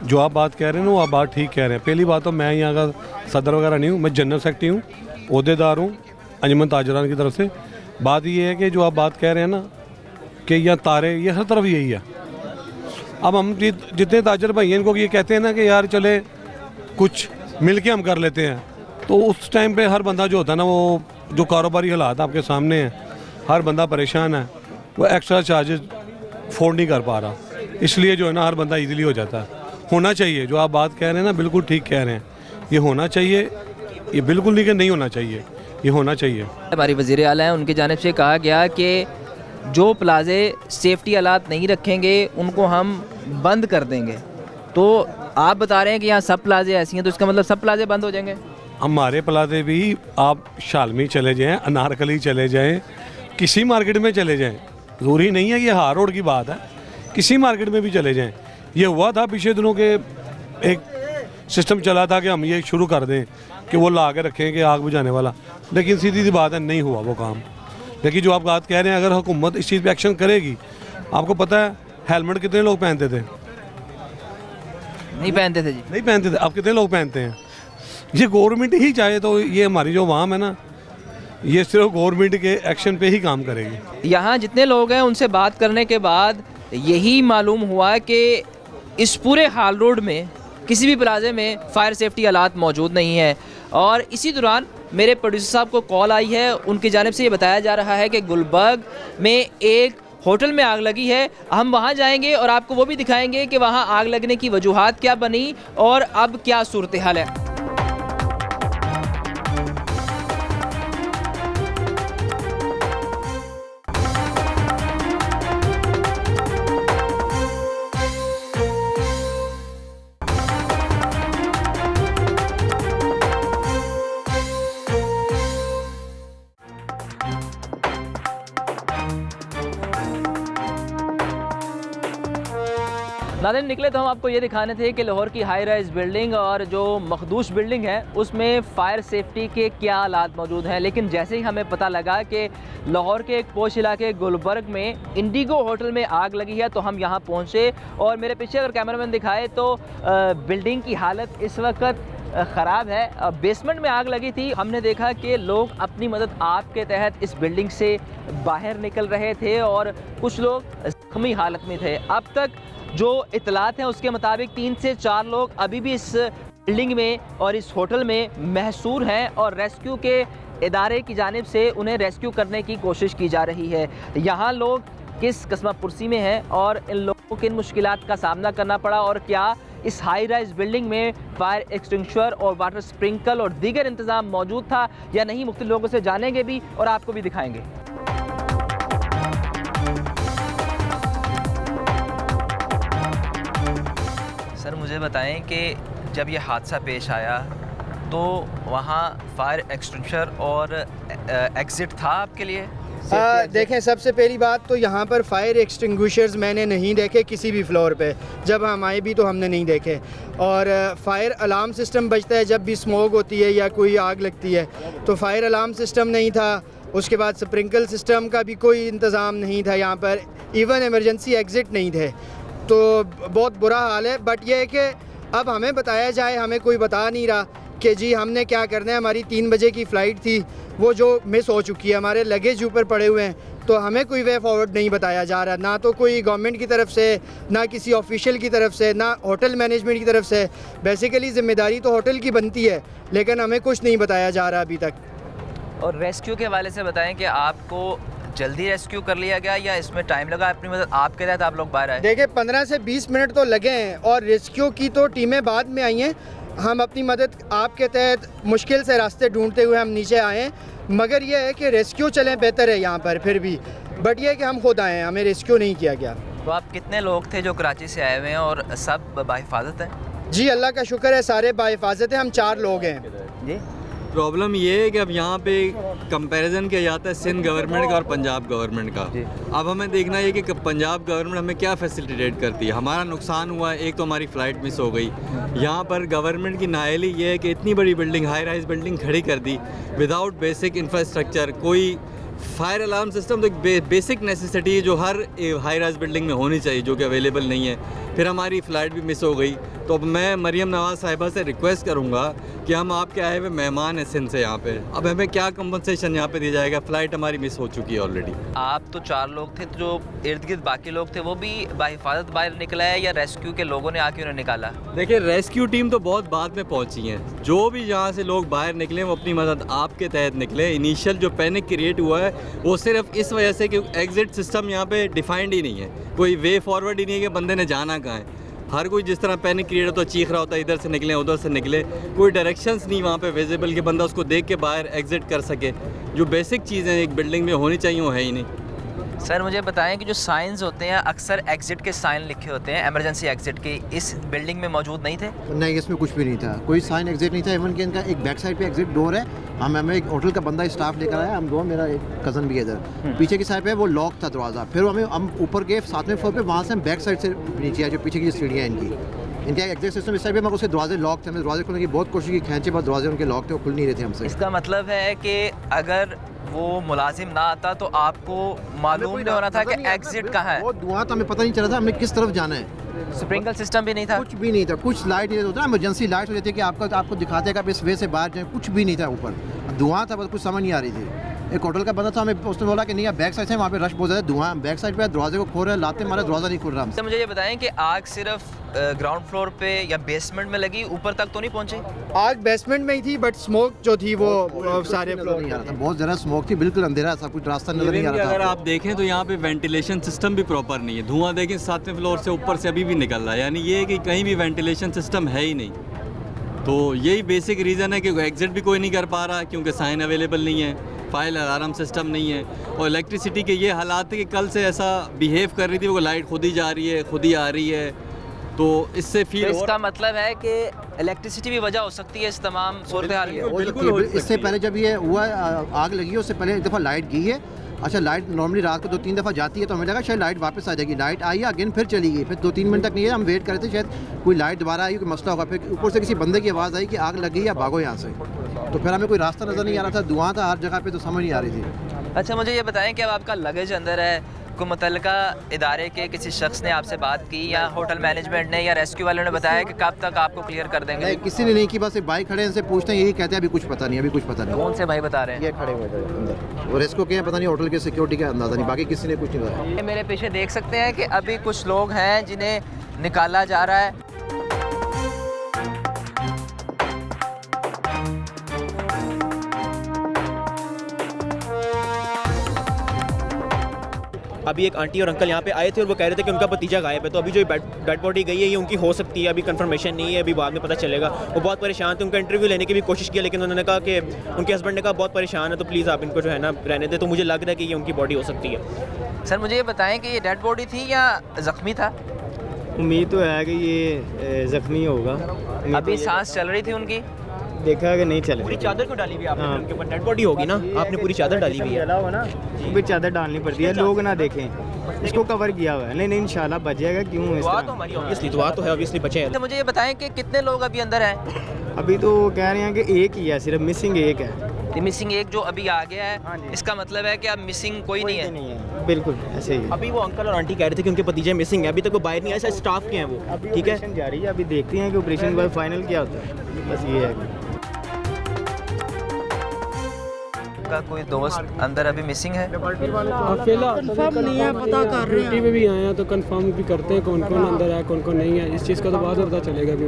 जो आप बात कह रहे हैं ना वो आप बात ठीक कह रहे हैं। पहली बात तो मैं यहाँ का सदर वगैरह नहीं हूँ, मैं जनरल सेक्रेटरी हूँ, ओहदेदार हूँ अंजुमन ताजरान की तरफ से। बात ये है कि जो आप बात कह रहे हैं ना कि यहाँ तारे, ये हर तरफ यही है। अब हम जितने ताजर भाई हैं इनको ये कहते हैं ना कि यार चले कुछ मिल के हम कर लेते हैं, तो उस टाइम पे हर बंदा जो होता है ना, वो जो कारोबारी हालात आपके सामने हैं, हर बंदा परेशान है, वो एक्स्ट्रा चार्जेस अफोर्ड नहीं कर पा रहा, इसलिए जो है ना हर बंदा ईजिली हो जाता है। होना चाहिए, जो आप बात कह रहे हैं ना बिल्कुल ठीक कह रहे हैं, ये होना चाहिए, ये बिल्कुल नहीं कि नहीं होना चाहिए, ये होना चाहिए। हमारी वज़ीर आला हैं, उनकी जानिब से कहा गया कि जो प्लाजे सेफ्टी हालात नहीं रखेंगे उनको हम बंद कर देंगे, तो आप बता रहे हैं कि यहाँ सब प्लाजे ऐसी हैं, तो इसका मतलब सब प्लाजे बंद हो जाएंगे? हमारे प्लाजे भी आप शालमी चले जाएं, अनारकली चले जाएं, किसी मार्केट में चले जाएं, ज़रूरी नहीं है कि हार रोड की बात है, किसी मार्केट में भी चले जाएं। ये हुआ था पिछले दिनों के एक सिस्टम चला था कि हम ये शुरू कर दें कि वो ला के रखें कि आग बुझाने वाला, लेकिन सीधी सी बात है नहीं हुआ वो काम। लेकिन जो आप बात कह रहे हैं, अगर हुकूमत इस चीज़ पे एक्शन करेगी, आपको पता है हेलमेट कितने लोग पहनते थे? नहीं पहनते थे जी, नहीं पहनते थे। अब कितने लोग पहनते हैं? ये गवर्नमेंट ही चाहे तो ये हमारी जो आवाम है ना, ये सिर्फ गवर्नमेंट के एक्शन पे ही काम करेगी। यहाँ जितने लोग हैं उनसे बात करने के बाद यही मालूम हुआ कि इस पूरे हाल रोड में किसी भी प्लाजे में फ़ायर सेफ्टी हालात मौजूद नहीं है। और इसी दौरान मेरे प्रोड्यूसर साहब को कॉल आई है, उनकी जानिब से ये बताया जा रहा है कि गुलबर्ग में एक होटल में आग लगी है। हम वहाँ जाएंगे और आपको वो भी दिखाएंगे कि वहाँ आग लगने की वजूहात क्या बनी और अब क्या सूरत हाल है। नाज़रीन निकले तो हम आपको ये दिखाने थे कि लाहौर की हाई राइज बिल्डिंग और जो मखदूश बिल्डिंग है उसमें फ़ायर सेफ्टी के क्या हालात मौजूद हैं, लेकिन जैसे ही हमें पता लगा कि लाहौर के एक पोश इलाके गुलबर्ग में इंडिगो होटल में आग लगी है तो हम यहाँ पहुँचे। और मेरे पीछे अगर कैमरामैन दिखाए तो बिल्डिंग की हालत इस वक्त ख़राब है। बेसमेंट में आग लगी थी। हमने देखा कि लोग अपनी मदद आपके तहत इस बिल्डिंग से बाहर निकल रहे थे और कुछ लोग जख्मी हालत में थे। अब तक जो इतलात हैं उसके मुताबिक 3 से 4 लोग अभी भी इस बिल्डिंग में और इस होटल में महसूर हैं और रेस्क्यू के इदारे की जानिब से उन्हें रेस्क्यू करने की कोशिश की जा रही है। यहाँ लोग किस कस्मा पुरसी में हैं और इन लोगों को किन मुश्किलात का सामना करना पड़ा और क्या इस हाई राइज बिल्डिंग में फायर एक्सटिंग्विशर और वाटर स्प्रिंकल और दीगर इंतज़ाम मौजूद था या नहीं, मुख्तलिफ लोगों से जानेंगे भी और आपको भी दिखाएंगे। सर मुझे बताएं कि जब ये हादसा पेश आया तो वहाँ फायर एक्सटिंग्विशर और एग्ज़िट था आपके लिए? देखें, सबसे पहली बात तो यहाँ पर फायर एक्सटिंग्विशर्स मैंने नहीं देखे किसी भी फ्लोर पे। जब हम आए भी तो हमने नहीं देखे। और फायर अलार्म सिस्टम बजता है जब भी स्मोक होती है या कोई आग लगती है, तो फायर अलार्म सिस्टम नहीं था। उसके बाद स्प्रिंकल सिस्टम का भी कोई इंतज़ाम नहीं था यहाँ पर। इवन इमरजेंसी एग्ज़िट नहीं थे। तो बहुत बुरा हाल है। बट ये है कि अब हमें बताया जाए, हमें कोई बता नहीं रहा कि जी हमने क्या करना है। हमारी 3 बजे की फ़्लाइट थी, वो जो मिस हो चुकी है। हमारे लगेज ऊपर पड़े हुए हैं, तो हमें कोई वे फॉरवर्ड नहीं बताया जा रहा, ना तो कोई गवर्नमेंट की तरफ से, ना किसी ऑफिशियल की तरफ से, ना होटल मैनेजमेंट की तरफ से। बेसिकली ज़िम्मेदारी तो होटल की बनती है, लेकिन हमें कुछ नहीं बताया जा रहा अभी तक। और रेस्क्यू के हवाले से बताएं कि आपको जल्दी रेस्क्यू कर लिया गया या इसमें टाइम लगा? अपनी मदद आपके तहत आप लोग बाहर आए? देखिए 15 से 20 मिनट तो लगे हैं और रेस्क्यू की तो टीमें बाद में आई हैं। हम अपनी मदद आपके तहत मुश्किल से रास्ते ढूंढते हुए हम नीचे आए हैं। मगर यह है कि रेस्क्यू चलें बेहतर है यहाँ पर फिर भी। बट यह है कि हम खुद आए हैं, हमें रेस्क्यू नहीं किया गया। तो आप कितने लोग थे जो कराची से आए हुए हैं और सब बाहिफाजत हैं? जी अल्लाह का शुक्र है, सारे बाहिफाजत हैं। हम 4 लोग हैं। जी प्रॉब्लम ये है कि अब यहाँ पे कंपैरिजन किया जाता है सिंध गवर्नमेंट का और पंजाब गवर्नमेंट का। अब हमें देखना है कि पंजाब गवर्नमेंट हमें क्या फैसिलिटेट करती है। हमारा नुकसान हुआ है, एक तो हमारी फ़्लाइट मिस हो गई। यहाँ पर गवर्नमेंट की नाअहली ये है कि इतनी बड़ी बिल्डिंग, हाई राइज बिल्डिंग खड़ी कर दी विदाउट बेसिक इंफ्रास्ट्रक्चर। कोई फायर अलार्म सिस्टम तो एक बेसिक नेसेसिटी है जो हर हाई राइज बिल्डिंग में होनी चाहिए, जो कि अवेलेबल नहीं है। फिर हमारी फ़्लाइट भी मिस हो गई। तो अब मैं मरियम नवाज़ साहिबा से रिक्वेस्ट करूँगा कि हम आपके आए हुए मेहमान हैं सिंध से यहाँ पे, अब हमें क्या कंपनसेशन यहाँ पे दिया जाएगा? फ़्लाइट हमारी मिस हो चुकी है ऑलरेडी। आप तो 4 लोग थे, तो जो इर्द गिर्द बाकी लोग थे वो भी बाहिफाजत बाहर निकला है या रेस्क्यू के लोगों ने आके उन्हें निकाला? देखिए रेस्क्यू टीम तो बहुत बाद में पहुंची हैं। जो भी यहाँ से लोग बाहर निकले वो अपनी मदद आपके तहत निकले। इनिशियल जो पैनिक क्रिएट हुआ है वो सिर्फ इस वजह से कि एग्ज़िट सिस्टम यहाँ पे डिफाइंड ही नहीं है, कोई वे फॉरवर्ड ही नहीं है कि बंदे ने जाना कहाँ है। हर कोई जिस तरह पैनिक क्रिएट होता है, चीख रहा होता है इधर से निकले उधर से निकले, कोई डायरेक्शंस नहीं वहाँ पे विजिबल कि बंदा उसको देख के बाहर एग्ज़िट कर सके। जो बेसिक चीज़ें एक बिल्डिंग में होनी चाहिए वो है ही नहीं। सर मुझे बताएं कि जो साइंस होते हैं अक्सर एग्ज़िट के साइन लिखे होते हैं, इमरजेंसी एग्ज़िट के, इस बिल्डिंग में मौजूद नहीं थे? नहीं, इसमें कुछ भी नहीं था, कोई साइन एग्ज़िट नहीं था। इवन कि इनका एक बैक साइड पे एग्ज़िट डोर है। हमें एक होटल का बंदा स्टाफ लेकर आया, हम दो, मेरा एक कज़न भी है इधर। पीछे की साइड पे वो लॉक था दरवाज़ा। फिर हम ऊपर गए 7वें फ्लोर पे, वहाँ से हम बैक साइड से नीचे आए, जो पीछे की सीढ़ियाँ हैं इनका एग्जिट सिस्टम इस साइड पे, मगर उसके दरवाजे लॉक थे। हमने दरवाजे खोलने की बहुत कोशिश की, खींचे बहुत दरवाजे उनके लॉक थे, वो खुल नहीं रहे थे हमसे। इसका मतलब है कि अगर वो मुलाजिम ना आता तो आपको मालूम नहीं होना था कि एग्जिट कहाँ है? वो धुआं था, हमें पता नहीं चला था हमें किस तरफ जाना है। स्प्रिंकल सिस्टम भी नहीं था? कुछ भी नहीं था। कुछ लाइट नहीं होता, इमरजेंसी लाइट हो जाती है कि आपको दिखाते हैं कि आप इस वे से बाहर जाएं। कुछ भी नहीं था ऊपर, धुआं था, बस कुछ समझ नहीं आ रही थी। एक होटल का बंदा था, हमें उसने बोला कि नहीं आप बैक साइड से, वहाँ पे रश बहुत ज़्यादा, धुआं बैक साइड पे, दरवाजे को खोल रहे, लाते हमारा दरवाज़ा नहीं खुल रहा हमसे। मुझे ये बताएं कि आग सिर्फ ग्राउंड फ्लोर पे या बेसमेंट में लगी, ऊपर तक तो नहीं पहुंची? आग बेसमेंट में ही थी, बट स्मोक जो थी वो सारे फ्लोर नहीं आ रहा था। बहुत ज़्यादा स्मोक थी, बिल्कुल अंधेरा था, कुछ रास्ता नजर नहीं आ रहा था। अगर आप देखें तो यहाँ पे वेंटिलेशन सिस्टम भी प्रॉपर नहीं है। धुआं देखें 7वें फ्लोर से ऊपर से अभी भी निकल रहा है, यानी ये है कि कहीं भी वेंटिलेशन सिस्टम है ही नहीं। तो यही बेसिक रीज़न है कि एग्जिट भी कोई नहीं कर पा रहा, क्योंकि साइन अवेलेबल नहीं है, फायर अलार्म सिस्टम नहीं है। और इलेक्ट्रिसिटी के ये हालात है कि कल से ऐसा बिहेव कर रही थी, वो लाइट खुद ही जा रही है, खुद ही आ रही है। तो इससे फील तो इसका मतलब है कि इलेक्ट्रिसिटी भी वजह हो सकती है इस तमाम सूरत हाल की? बिल्कुल। इससे पहले जब ये हुआ आग लगी है, उससे पहले एक दफ़ा लाइट गई है। अच्छा, लाइट नॉर्मली रात को 2-3 दफ़ा जाती है, तो हमें लगा शायद लाइट वापस आ जाएगी। लाइट आई, अगेन फिर चली गई, फिर 2-3 मिनट तक नहीं है। हम वेट कर रहे थे शायद कोई लाइट दोबारा आई, कोई मसला होगा। फिर ऊपर से किसी बंदे की आवाज़ आई कि आग लग गई या भागो यहाँ से। तो फिर हमें कोई रास्ता नज़र नहीं आ रहा था, धुआं था हर जगह पे, तो समझ नहीं आ रही थी। अच्छा मुझे ये बताएं कि अब आपका लगेज अंदर है, कोई मुतल्लिका इदारे के किसी शख्स ने आपसे बात की या होटल मैनेजमेंट ने या रेस्क्यू वालों ने बताया कि कब तक आपको क्लियर कर देंगे? नहीं, किसी ने नहीं की, बस एक भाई खड़े हैं, इनसे पूछते हैं, यही कहते हैं अभी कुछ पता नहीं, अभी कुछ पता नहीं। कौन से भाई बता रहे हैं? ये खड़े हुए थे अंदर, और रेस्क्यू के हैं, पता नहीं होटल के सिक्योरिटी का अंदाज़ा नहीं, बाकी किसी ने कुछ नहीं बताया। ये मेरे पीछे देख सकते हैं कि अभी कुछ लोग हैं जिन्हें निकाला जा रहा है। अभी एक आंटी और अंकल यहाँ पे आए थे और वो कह रहे थे कि उनका भतीजा गायब है। तो अभी जो डेड बॉडी गई है ये उनकी हो सकती है, अभी कंफर्मेशन नहीं है, अभी बाद में पता चलेगा। वो बहुत परेशान थे, उनका इंटरव्यू लेने की भी कोशिश किया, लेकिन उन्होंने कहा कि उनके हस्बैंड ने कहा बहुत परेशान है, तो प्लीज़ आप इनको जो है ना रहने दें। तो मुझे लग रहा है कि ये उनकी बॉडी हो सकती है। सर मुझे ये बताएं कि ये डेड बॉडी थी या ज़ख्मी था? उम्मीद तो है कि ये ज़ख्मी होगा। अभी सांस चल रही थी उनकी? देखा है कि नहीं चल पूरी चादर क्यों डाली हुई है आपने? उनके ऊपर डेड बॉडी होगी ना, आपने पूरी चादर डाली हुई है ना, पूरी चादर डालनी पड़ती है, लोग ना देखें, इसको कवर किया हुआ है। नहीं इंशाल्लाह बच जाएगा। क्यों? दुआ तो हमारी ऑब्वियसली दुआ तो है, ऑब्वियसली बचे हैं। तो मुझे ये बताएं कि कितने लोग अभी अंदर हैं? अभी तो कह रहे हैं कि एक ही है, सिर्फ मिसिंग एक है। मिसिंग एक जो अभी आ गया है, इसका मतलब है कि अब मिसिंग कोई नहीं है? बिल्कुल ऐसे ही। अभी वो अंकल और आंटी कह रहे थे कि उनके भतीजे मिसिंग है, अभी तक वो बाहर नहीं आया, स्टाफ के हैं वो, ठीक है? जा रही है, अभी देखते हैं कि ऑपरेशन के बाद फाइनल क्या होता है, बस ये है। का कोई दोस्त अंदर अभी मिसिंग है? फिलहाल कंफर्म नहीं है, पता कर रहे हैं। ड्यूटी पे भी आए हैं तो कंफर्म भी करते हैं कौन कौन अंदर है कौन कौन नहीं है। इस चीज़ का तो बाद पता चलेगा अभी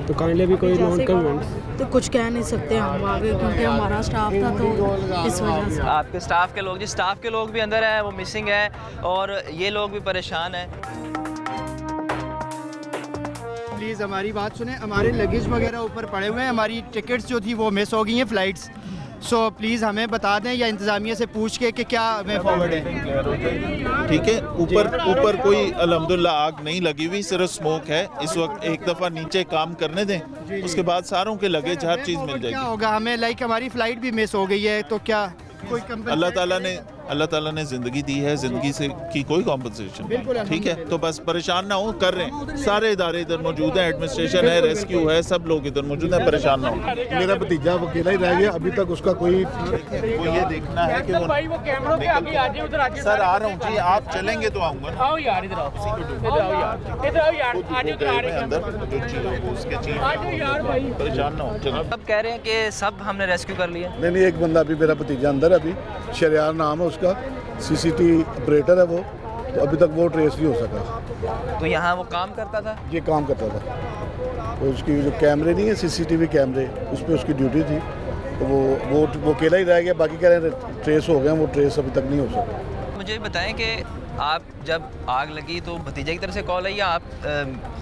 तो काइंडली भी कोई नॉन कमेंट्स तो कुछ कह नहीं सकते हम आगे, क्योंकि हमारा स्टाफ था तो इस वजह से। आपके स्टाफ के लोग, जिस स्टाफ के लोग भी अंदर हैं वो मिसिंग है और ये लोग भी परेशान हैं। प्लीज़ हमारी बात सुने, हमारे लगेज वगैरह ऊपर पड़े हुए हैं, हमारी टिकट्स जो थी वो मिस हो गई हैं फ़्लाइट्स। सो प्लीज़ हमें बता दें या इंतज़ामिया से पूछ के कि क्या हमें फॉरवर्ड है। ठीक है, ऊपर कोई अल्हम्दुलिल्लाह आग नहीं लगी हुई, सिर्फ स्मोक है। इस वक्त एक दफ़ा नीचे काम करने दें, उसके बाद सारों के लगेज हर चीज़ मिल जाएगी। क्या होगा हमें, लाइक हमारी फ़्लाइट भी मिस हो गई है तो क्या कोई अल्लाह ताला ने ज़िंदगी दी है, ज़िंदगी से की कोई कॉम्पनसेशन, ठीक है? तो बस परेशान ना हो, कर रहे हैं, सारे इदारे इधर मौजूद हैं, एडमिनिस्ट्रेशन है, रेस्क्यू है, सब लोग इधर मौजूद हैं, परेशान ना हो। मेरा भतीजा अकेला ही रह गया, अभी तक उसका कोई वो ये देखना है कि वो कैमरों के आगे आ जाए, उधर आ जाए। सर आ रहा हूँ जी, आप चलेंगे तो आऊँगा। आओ यार इधर आओ, इधर आओ यार, इधर आओ यार, आज उधर आ रहे हैं अंदर जो चीज़ उसके चीज़ आज यार भाई, परेशान ना हो। चलो अब कह रहे हैं कि सब हमने रेस्क्यू कर लिया। नहीं, एक बंदा अभी मेरा भतीजा अंदर है, अभी शरियार नाम है उसका, सीसीटी ऑपरेटर है वो, तो अभी तक वो ट्रेस नहीं हो सका। तो यहाँ वो काम करता था? ये काम करता था, तो उसकी जो कैमरे नहीं है, सीसीटीवी कैमरे, उस पर उसकी ड्यूटी थी, तो वो अकेला ही रह गया। बाकी कह रहे हैं ट्रेस हो गया, वो ट्रेस अभी तक नहीं हो सका। मुझे बताएं कि आप जब आग लगी तो भतीजे की तरफ से कॉल आई या आप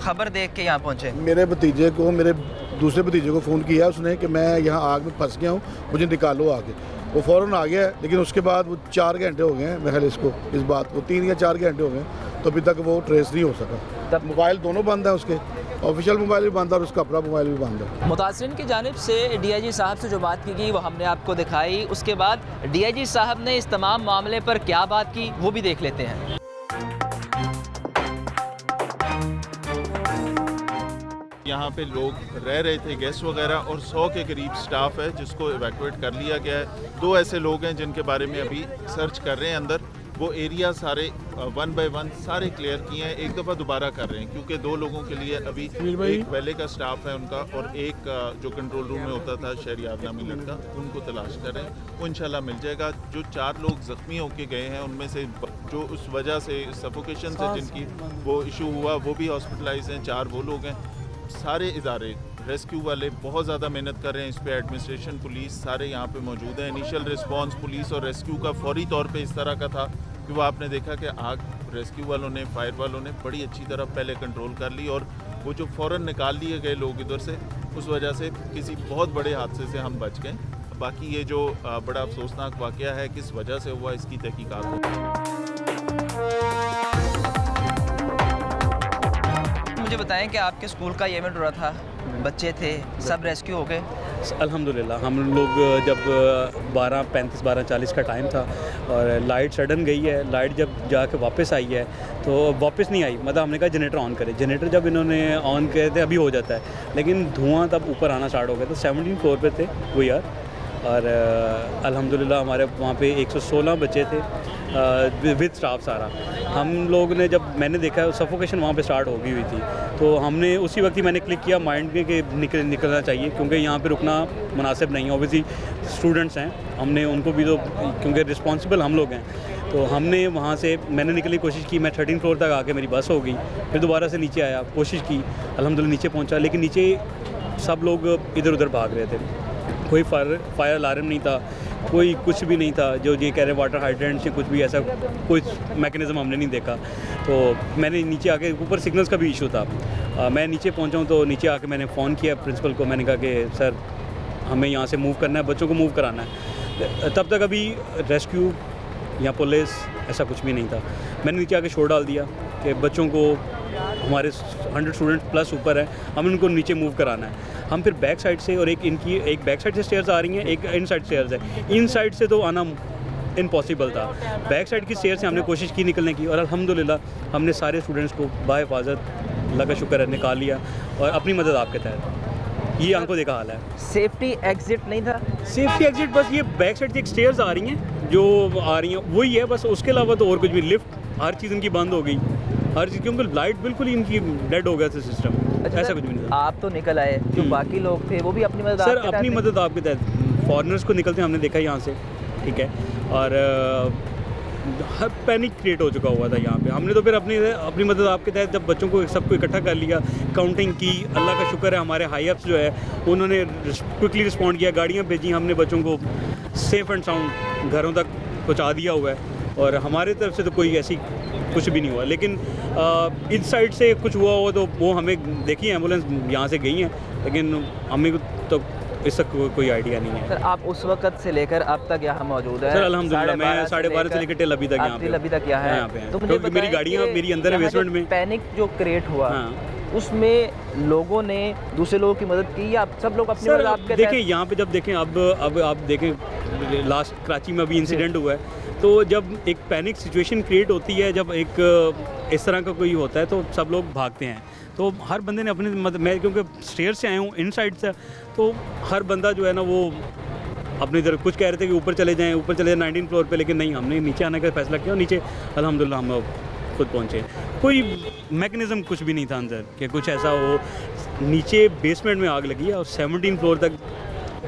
खबर देख के यहाँ पहुँचे? मेरे भतीजे को, मेरे दूसरे भतीजे को फ़ोन किया उसने कि मैं यहाँ आग में फंस गया हूँ, मुझे निकालो आगे। वो फ़ौरन आ गया है, लेकिन उसके बाद वो 4 घंटे हो गए हैं मेरे ख्याल इसको, इस बात को 3 या 4 घंटे हो गए, तो अभी तक वो ट्रेस नहीं हो सका। मोबाइल दोनों बंद है, उसके ऑफिशियल मोबाइल भी बंद है और उसका अपना मोबाइल भी बंद है। मुतासिरीन की जानिब से DIG साहब से जो बात की गई वो हमने आपको दिखाई। उसके बाद DIG साहब ने इस तमाम मामले पर क्या बात की वो भी देख लेते हैं। यहाँ पे लोग रह रहे थे, गेस्ट वगैरह, और 100 के करीब स्टाफ है जिसको इवैक्यूएट कर लिया गया है। 2 ऐसे लोग हैं जिनके बारे में अभी सर्च कर रहे हैं अंदर। वो एरिया सारे 1 बाय 1 सारे क्लियर किए हैं, एक दफ़ा दोबारा कर रहे हैं, क्योंकि 2 लोगों के लिए अभी एक वैले का स्टाफ है उनका और एक जो कंट्रोल रूम में होता था शहरियार नामी लड़का, उनको तलाश कर रहे हैं। वो इंशाल्लाह मिल जाएगा। जो 4 लोग ज़ख्मी होके गए हैं उनमें से जो उस वजह से सफोकेशन से जिनकी वो इशू हुआ वो भी हॉस्पिटलाइज हैं, 4 वो लोग हैं। सारे इदारे रेस्क्यू वाले बहुत ज़्यादा मेहनत कर रहे हैं इस पे, एडमिनिस्ट्रेशन, पुलिस सारे यहाँ पे मौजूद हैं। इनिशियल रिस्पांस पुलिस और रेस्क्यू का फौरी तौर पे इस तरह का था कि वो आपने देखा कि आग रेस्क्यू वालों ने, फायर वालों ने बड़ी अच्छी तरह पहले कंट्रोल कर ली और वो जो फ़ौरन निकाल लिए गए लोग इधर से, उस वजह से किसी बहुत बड़े हादसे से हम बच गए। बाकी ये जो बड़ा अफसोसनाक वाक़या है किस वजह से हुआ, इसकी तहकीकात हो। मुझे बताएं कि आपके स्कूल का ये इवेंट हो रहा था, बच्चे थे, सब रेस्क्यू हो गए? अल्हम्दुलिल्लाह हम लोग जब 12:35 12:40 का टाइम था और लाइट सडन गई है, लाइट जब जाके वापस आई है तो वापस नहीं आई, मतलब हमने कहा जनरेटर ऑन करें। जनरेटर जब इन्होंने ऑन किए थे अभी हो जाता है, लेकिन धुआं तब ऊपर आना स्टार्ट हो गया। तो 17th फ्लोर पे थे वी आर, और अल्हम्दुलिल्लाह हमारे वहाँ पे 116 बच्चे थे विद स्टाफ सारा। हम लोग ने जब मैंने देखा सफोकेशन वहाँ पे स्टार्ट हो गई हुई थी, तो हमने उसी वक्त ही मैंने क्लिक किया माइंड में कि निकलना चाहिए, क्योंकि यहाँ पे रुकना मुनासिब नहीं है। ऑब्वियसली स्टूडेंट्स हैं, हमने उनको भी तो, क्योंकि रिस्पॉन्सिबल हम लोग हैं, तो हमने वहाँ से मैंने निकलने की कोशिश की। मैं 13 फ्लोर तक आके मेरी बस हो गई, फिर दोबारा से नीचे आया, कोशिश की, अल्हम्दुलिल्लाह नीचे पहुँचा, लेकिन नीचे सब लोग इधर उधर भाग रहे थे। कोई फायर अलार्म नहीं था, कोई कुछ भी नहीं था जो ये कह रहे वाटर हाइड्रेंट या कुछ भी ऐसा कोई मैकेनिज़्म हमने नहीं देखा। तो मैंने नीचे आके, ऊपर सिग्नल्स का भी इशू था, मैं नीचे पहुंचा हूं, तो नीचे आके मैंने फ़ोन किया प्रिंसिपल को। मैंने कहा कि सर हमें यहाँ से मूव करना है, बच्चों को मूव कराना है। तब तक अभी रेस्क्यू या पुलिस ऐसा कुछ भी नहीं था। मैंने नीचे आके शोर डाल दिया कि बच्चों को, हमारे 100 स्टूडेंट्स प्लस ऊपर है, हमें उनको नीचे मूव कराना है। हम फिर बैक साइड से, और एक बैक साइड से स्टेयर्स आ रही हैं, एक इन साइड स्टेयर्स है। इन साइड से तो आना इम्पॉसिबल था, बैक साइड की स्टेयर से हमने कोशिश की निकलने की, और अल्हम्दुलिल्लाह हमने सारे स्टूडेंट्स को बाहिफाजत, अल्लाह का शुक्र है, निकाल लिया, और अपनी मदद आपके तहत। ये आंखों देखा हाल है। सेफ्टी एग्जिट नहीं था? सेफ्टी एग्जिट बस ये बैक साइड से एक स्टेयर्स आ रही हैं, जो आ रही हैं वही है बस, उसके अलावा तो और कुछ भी, लिफ्ट हर चीज़ इनकी बंद हो गई, हर चीज़, क्योंकि लाइट बिल्कुल ही इनकी डेड हो गया था सिस्टम। अच्छा, ऐसा कुछ भी नहीं था। आप तो निकल आए, जो बाकी लोग थे वो भी अपनी मदद सर आपके अपनी तहत मदद आपके तहत, फॉरेनर्स को निकलते हमने देखा यहाँ से, ठीक है, और हर पैनिक क्रिएट हो चुका हुआ था यहाँ पे। हमने तो फिर अपनी मदद आपके तहत जब बच्चों को सबको इकट्ठा कर लिया, काउंटिंग की, अल्लाह का शुक्र है हमारे हाई अप्स जो है उन्होंने क्विकली रिस्पॉन्ड किया, गाड़ियाँ भेजी, हमने बच्चों को सेफ़ एंड साउंड घरों तक पहुँचा दिया हुआ है, और हमारे तरफ से तो कोई ऐसी कुछ भी नहीं हुआ। लेकिन इस साइड से कुछ हुआ हो तो वो हमें देखी, एम्बुलेंस यहाँ से गई हैं, लेकिन हमें तो इस तक कोई आइडिया नहीं है। सर आप उस वक्त से लेकर अब तक यहाँ मौजूद है? सर अल्हम्दुलिल्लाह मैं 12:30 से लेकर टिल अभी तक यहाँ पे यहाँ पे हैं। तो क्योंकि मेरी गाड़ियाँ मेरी अंदर है बेसमेंट में। पैनिक जो क्रिएट हुआ उसमें लोगों ने दूसरे लोगों की मदद की, या सब लोग अपनी मदद आपके? देखिए यहाँ पे जब देखें, अब आप देखें लास्ट कराची में अभी इंसिडेंट हुआ है, तो जब एक पैनिक सिचुएशन क्रिएट होती है, जब एक इस तरह का कोई होता है, तो सब लोग भागते हैं। तो हर बंदे ने अपनी मदद, मैं क्योंकि स्टेयर से आया हूँ इन साइड से, तो हर बंदा जो है ना वो अपनी तरफ, कुछ कह रहे थे कि ऊपर चले जाएं 19 फ्लोर पे, लेकिन नहीं, हमने नीचे आने का फैसला किया, और नीचे अल्हम्दुलिल्लाह हम खुद पहुँचे। कोई मैकेनिज़्म कुछ भी नहीं था अंदर कि कुछ ऐसा हो। नीचे बेसमेंट में आग लगी है, और 17 फ्लोर तक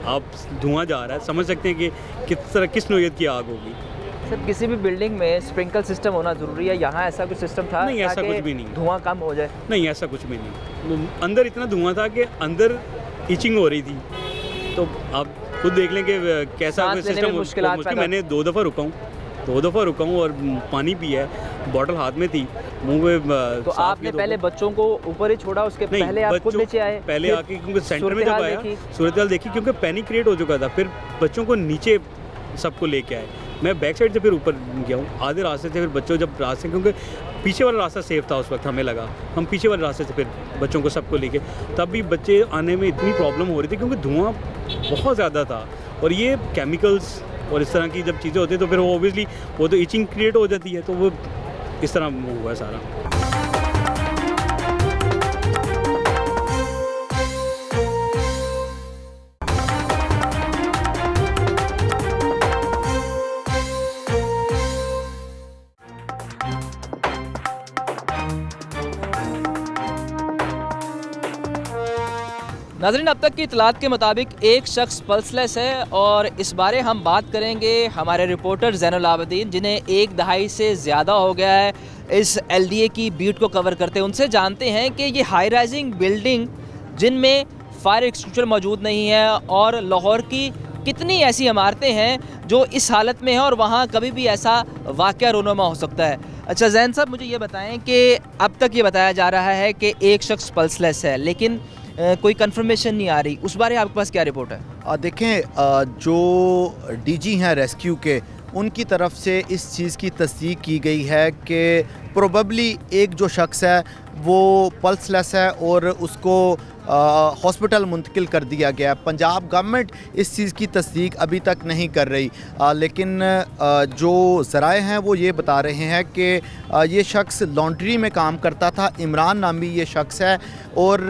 आप धुआं जा रहा है, समझ सकते हैं कि किस नौयत की आग होगी। सर किसी भी बिल्डिंग में स्प्रिंकल सिस्टम होना ज़रूरी है, यहाँ ऐसा कुछ सिस्टम था? नहीं, ऐसा कुछ भी नहीं, धुआं कम हो जाए? नहीं, ऐसा कुछ भी नहीं। अंदर इतना धुआं था कि अंदर इचिंग हो रही थी, तो आप खुद देख लें कि कैसा सिस्टम मुश्किल। मैंने 2 दफ़ा रुका हूँ और पानी पिया है, बॉटल हाथ में थी, मुंह में। तो आपने पहले बच्चों को ऊपर ही छोड़ा, उसके पहले आप खुद नीचे आए? पहले आके, क्योंकि सेंटर में जब आया सूरत हाल देखी, क्योंकि पैनिक क्रिएट हो चुका था, फिर बच्चों को नीचे सबको लेके आए। मैं बैक साइड से फिर ऊपर गया हूँ, आधे रास्ते से फिर बच्चों जब रास्ते, क्योंकि पीछे वाला रास्ता सेफ था उस वक्त, हमें लगा हम पीछे वाले रास्ते से फिर बच्चों को सबको लेके, तब भी बच्चे आने में इतनी प्रॉब्लम हो रही थी क्योंकि धुआं बहुत ज़्यादा था, और ये केमिकल्स और इस तरह की जब चीज़ें होती हैं तो फिर वो ओबियसली वो तो इचिंग क्रिएट हो जाती है, तो वो इस तरह हुआ है सारा। नाज़रीन अब तक की इतलात के मुताबिक एक शख्स पल्सलेस है, और इस बारे हम बात करेंगे हमारे रिपोर्टर ज़ैनुल आबिदीन, जिन्हें 1 दहाई से ज़्यादा हो गया है इस LDA की बीट को कवर करते। उनसे जानते हैं कि ये हाई राइजिंग बिल्डिंग जिनमें फायर एक्सटिंग्विशर मौजूद नहीं है, और लाहौर की कितनी ऐसी इमारतें हैं जो इस हालत में हैं और वहाँ कभी भी ऐसा वाक़या रोनुमा हो सकता है। अच्छा जैन साहब, मुझे ये बताएं कि अब तक ये बताया जा रहा है कि एक शख्स पल्सलेस है, लेकिन कोई कंफर्मेशन नहीं आ रही, उस बारे आपके पास क्या रिपोर्ट है? देखें, जो DG हैं रेस्क्यू के, उनकी तरफ से इस चीज़ की तस्दीक की गई है कि प्रोबेबली एक जो शख्स है वो पल्सलेस है और उसको हॉस्पिटल मुंतकिल कर दिया गया है। पंजाब गवर्नमेंट इस चीज़ की तस्दीक अभी तक नहीं कर रही, लेकिन जो ज़राए हैं वो ये बता रहे हैं कि ये शख्स लॉन्ड्री में काम करता था, इमरान नामी ये शख्स है, और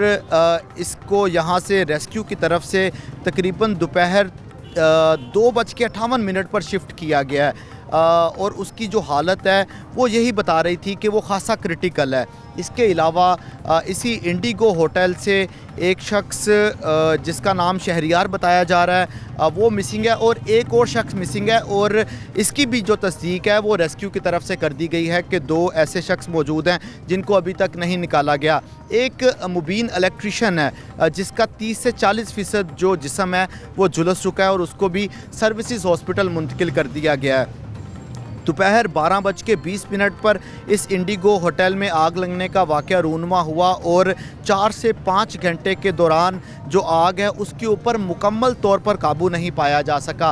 इसको यहाँ से रेस्क्यू की तरफ से तकरीबन दोपहर 2:58 पर शिफ्ट किया गया है और उसकी जो हालत है वो यही बता रही थी कि वो खासा क्रिटिकल है। इसके अलावा इसी इंडिगो होटल से एक शख्स जिसका नाम शहरियार बताया जा रहा है वो मिसिंग है और एक और शख्स मिसिंग है और इसकी भी जो तस्दीक है वो रेस्क्यू की तरफ से कर दी गई है कि 2 ऐसे शख्स मौजूद हैं जिनको अभी तक नहीं निकाला गया। एक मुबीन इलेक्ट्रीशियन है जिसका 30 से 40% जो जिस्म है वो झुलस चुका है और उसको भी सर्विसेज हॉस्पिटल मुंतकिल कर दिया गया है। दोपहर 12:20 पर इस इंडिगो होटल में आग लगने का वाक़या रूनुमा हुआ और 4 से 5 घंटे के दौरान जो आग है उसके ऊपर मुकम्मल तौर पर काबू नहीं पाया जा सका।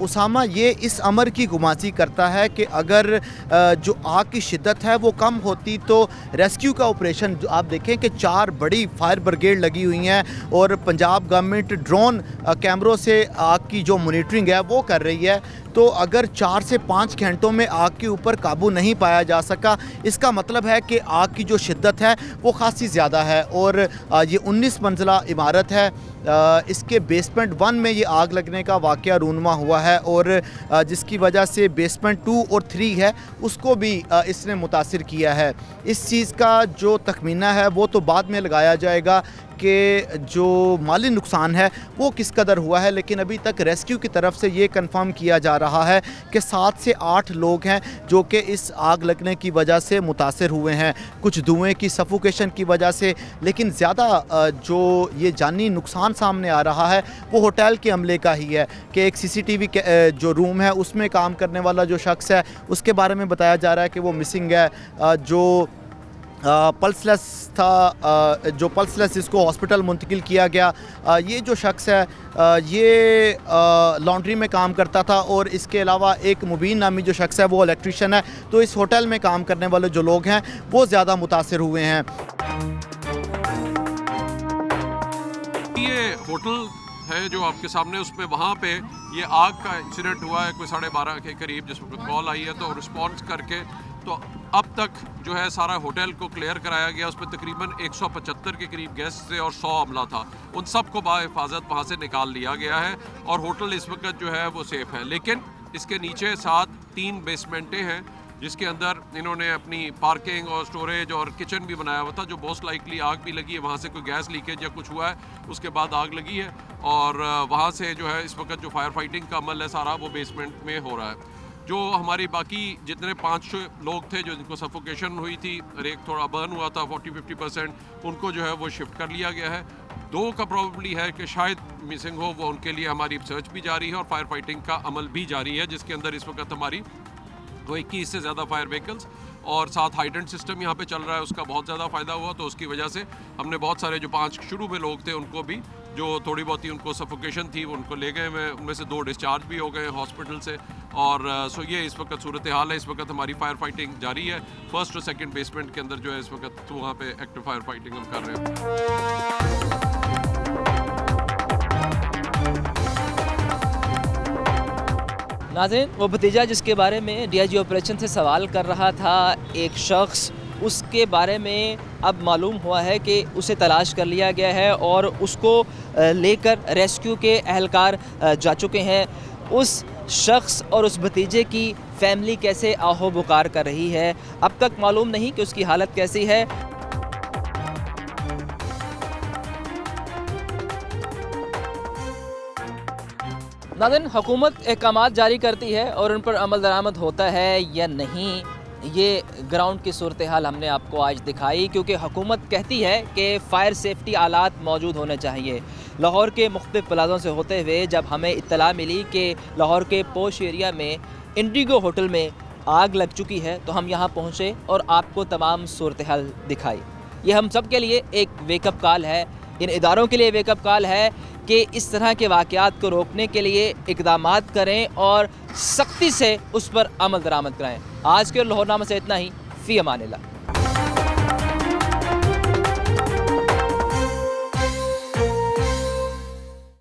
उसामा ये इस अमर की गुमासी करता है कि अगर जो आग की शिद्दत है वो कम होती तो रेस्क्यू का ऑपरेशन आप देखें कि 4 बड़ी फायर ब्रिगेड लगी हुई हैं और पंजाब गवर्नमेंट ड्रोन कैमरों से आग की जो मॉनिटरिंग है वो कर रही है। तो अगर 4 से 5 घंटों में आग के ऊपर काबू नहीं पाया जा सका इसका मतलब है कि आग की जो शिद्दत है वो खासी ज़्यादा है और ये 19 मंजिला इमारत है। इसके बेसमेंट 1 में ये आग लगने का वाक़या रूनुमा हुआ है और जिसकी वजह से बेसमेंट 2 और 3 है उसको भी इसने मुतासिर किया है। इस चीज़ का जो तखमीना है वो तो बाद में लगाया जाएगा कि जो माली नुकसान है वो किस कदर हुआ है, लेकिन अभी तक रेस्क्यू की तरफ से ये कंफर्म किया जा रहा है कि 7 से 8 लोग हैं जो कि इस आग लगने की वजह से मुतासिर हुए हैं, कुछ धुएं की सफोकेशन की वजह से। लेकिन ज़्यादा जो ये जानी नुकसान सामने आ रहा है वो होटल के अमले का ही है कि एक CCTV के जो रूम है उसमें काम करने वाला जो शख्स है उसके बारे में बताया जा रहा है कि वो मिसिंग है। जो पल्सलेस था, जो पल्सलेस इसको हॉस्पिटल मुंतकिल किया गया, ये जो शख्स है ये लॉन्ड्री में काम करता था और इसके अलावा एक मुबीन नामी जो शख्स है वो इलेक्ट्रीशियन है। तो इस होटल में काम करने वाले जो लोग हैं वो ज़्यादा मुतासिर हुए हैं। ये होटल है जो आपके सामने, उसमें वहाँ पे ये आग का इंसिडेंट हुआ है कोई 12:30 के करीब, जिस वक्त कॉल आई है। तो रिस्पॉन्स करके तो अब तक जो है सारा होटल को क्लियर कराया गया। उसमें तकरीबन 175 के करीब गेस्ट थे और 100 अमला था। उन सब को बाहिफाजत वहाँ से निकाल लिया गया है और होटल इस वक्त जो है वो सेफ़ है। लेकिन इसके नीचे साथ 3 बेसमेंटें हैं जिसके अंदर इन्होंने अपनी पार्किंग और स्टोरेज और किचन भी बनाया हुआ था, जो मोस्ट लाइकली आग भी लगी है। वहाँ से कोई गैस लीकेज या कुछ हुआ है, उसके बाद आग लगी है और वहाँ से जो है इस वक्त जो फायर फाइटिंग का अमल है सारा वो बेसमेंट में हो रहा है। जो हमारी बाकी जितने 5 लोग थे जो जिनको सफोकेशन हुई थी और एक थोड़ा बर्न हुआ था 40-50%, उनको जो है वो शिफ्ट कर लिया गया है। 2 का प्रॉबेबली है कि शायद मिसिंग हो, वो उनके लिए हमारी सर्च भी जारी है और फायर फाइटिंग का अमल भी जारी है, जिसके अंदर इस वक्त हमारी 21 से ज़्यादा फायर व्हीकल्स और साथ हाइड्रेंट सिस्टम यहाँ पे चल रहा है। उसका बहुत ज़्यादा फ़ायदा हुआ, तो उसकी वजह से हमने बहुत सारे जो 5 शुरू में लोग थे उनको भी जो थोड़ी बहुत ही उनको सफोकेशन थी वो उनको ले गए हैं। उनमें से 2 डिस्चार्ज भी हो गए हॉस्पिटल से। और सो ये इस वक्त सूरत हाल है। इस वक्त हमारी फायर फाइटिंग जारी है। 1st और 2nd बेसमेंट के अंदर जो है इस वक्त तो वहाँ पे एक्टिव फायर फाइटिंग हम कर रहे हैं। नाज़रीन, वो भतीजा जिसके बारे में DIG ऑपरेशन से सवाल कर रहा था एक शख्स, उसके बारे में अब मालूम हुआ है कि उसे तलाश कर लिया गया है और उसको लेकर रेस्क्यू के एहलकार जा चुके हैं। उस शख्स और उस भतीजे की फैमिली कैसे आहो बुकार कर रही है, अब तक मालूम नहीं कि उसकी हालत कैसी है। नाज़रीन, हुकूमत अहकामात जारी करती है और उन पर अमल दरामद होता है या नहीं, ये ग्राउंड की सूरत हाल हमने आपको आज दिखाई, क्योंकि हुकूमत कहती है कि फ़ायर सेफ्टी आलात मौजूद होने चाहिए। लाहौर के मुख्तलिफ प्लाज़ों से होते हुए जब हमें इत्तला मिली कि लाहौर के पोश एरिया में इंडिगो होटल में आग लग चुकी है तो हम यहाँ पहुँचे और आपको तमाम सूरत हाल दिखाई। ये हम सब के लिए एक वेकअप कॉल है, इन इदारों के लिए वेकअप कॉल है कि इस तरह के वाक़यात को रोकने के लिए इक़दामात करें और सख्ती से उस पर अमल दरामद कराएँ। आज के लाहौरनामा से इतना ही। फ़ी अमानिल्लाह।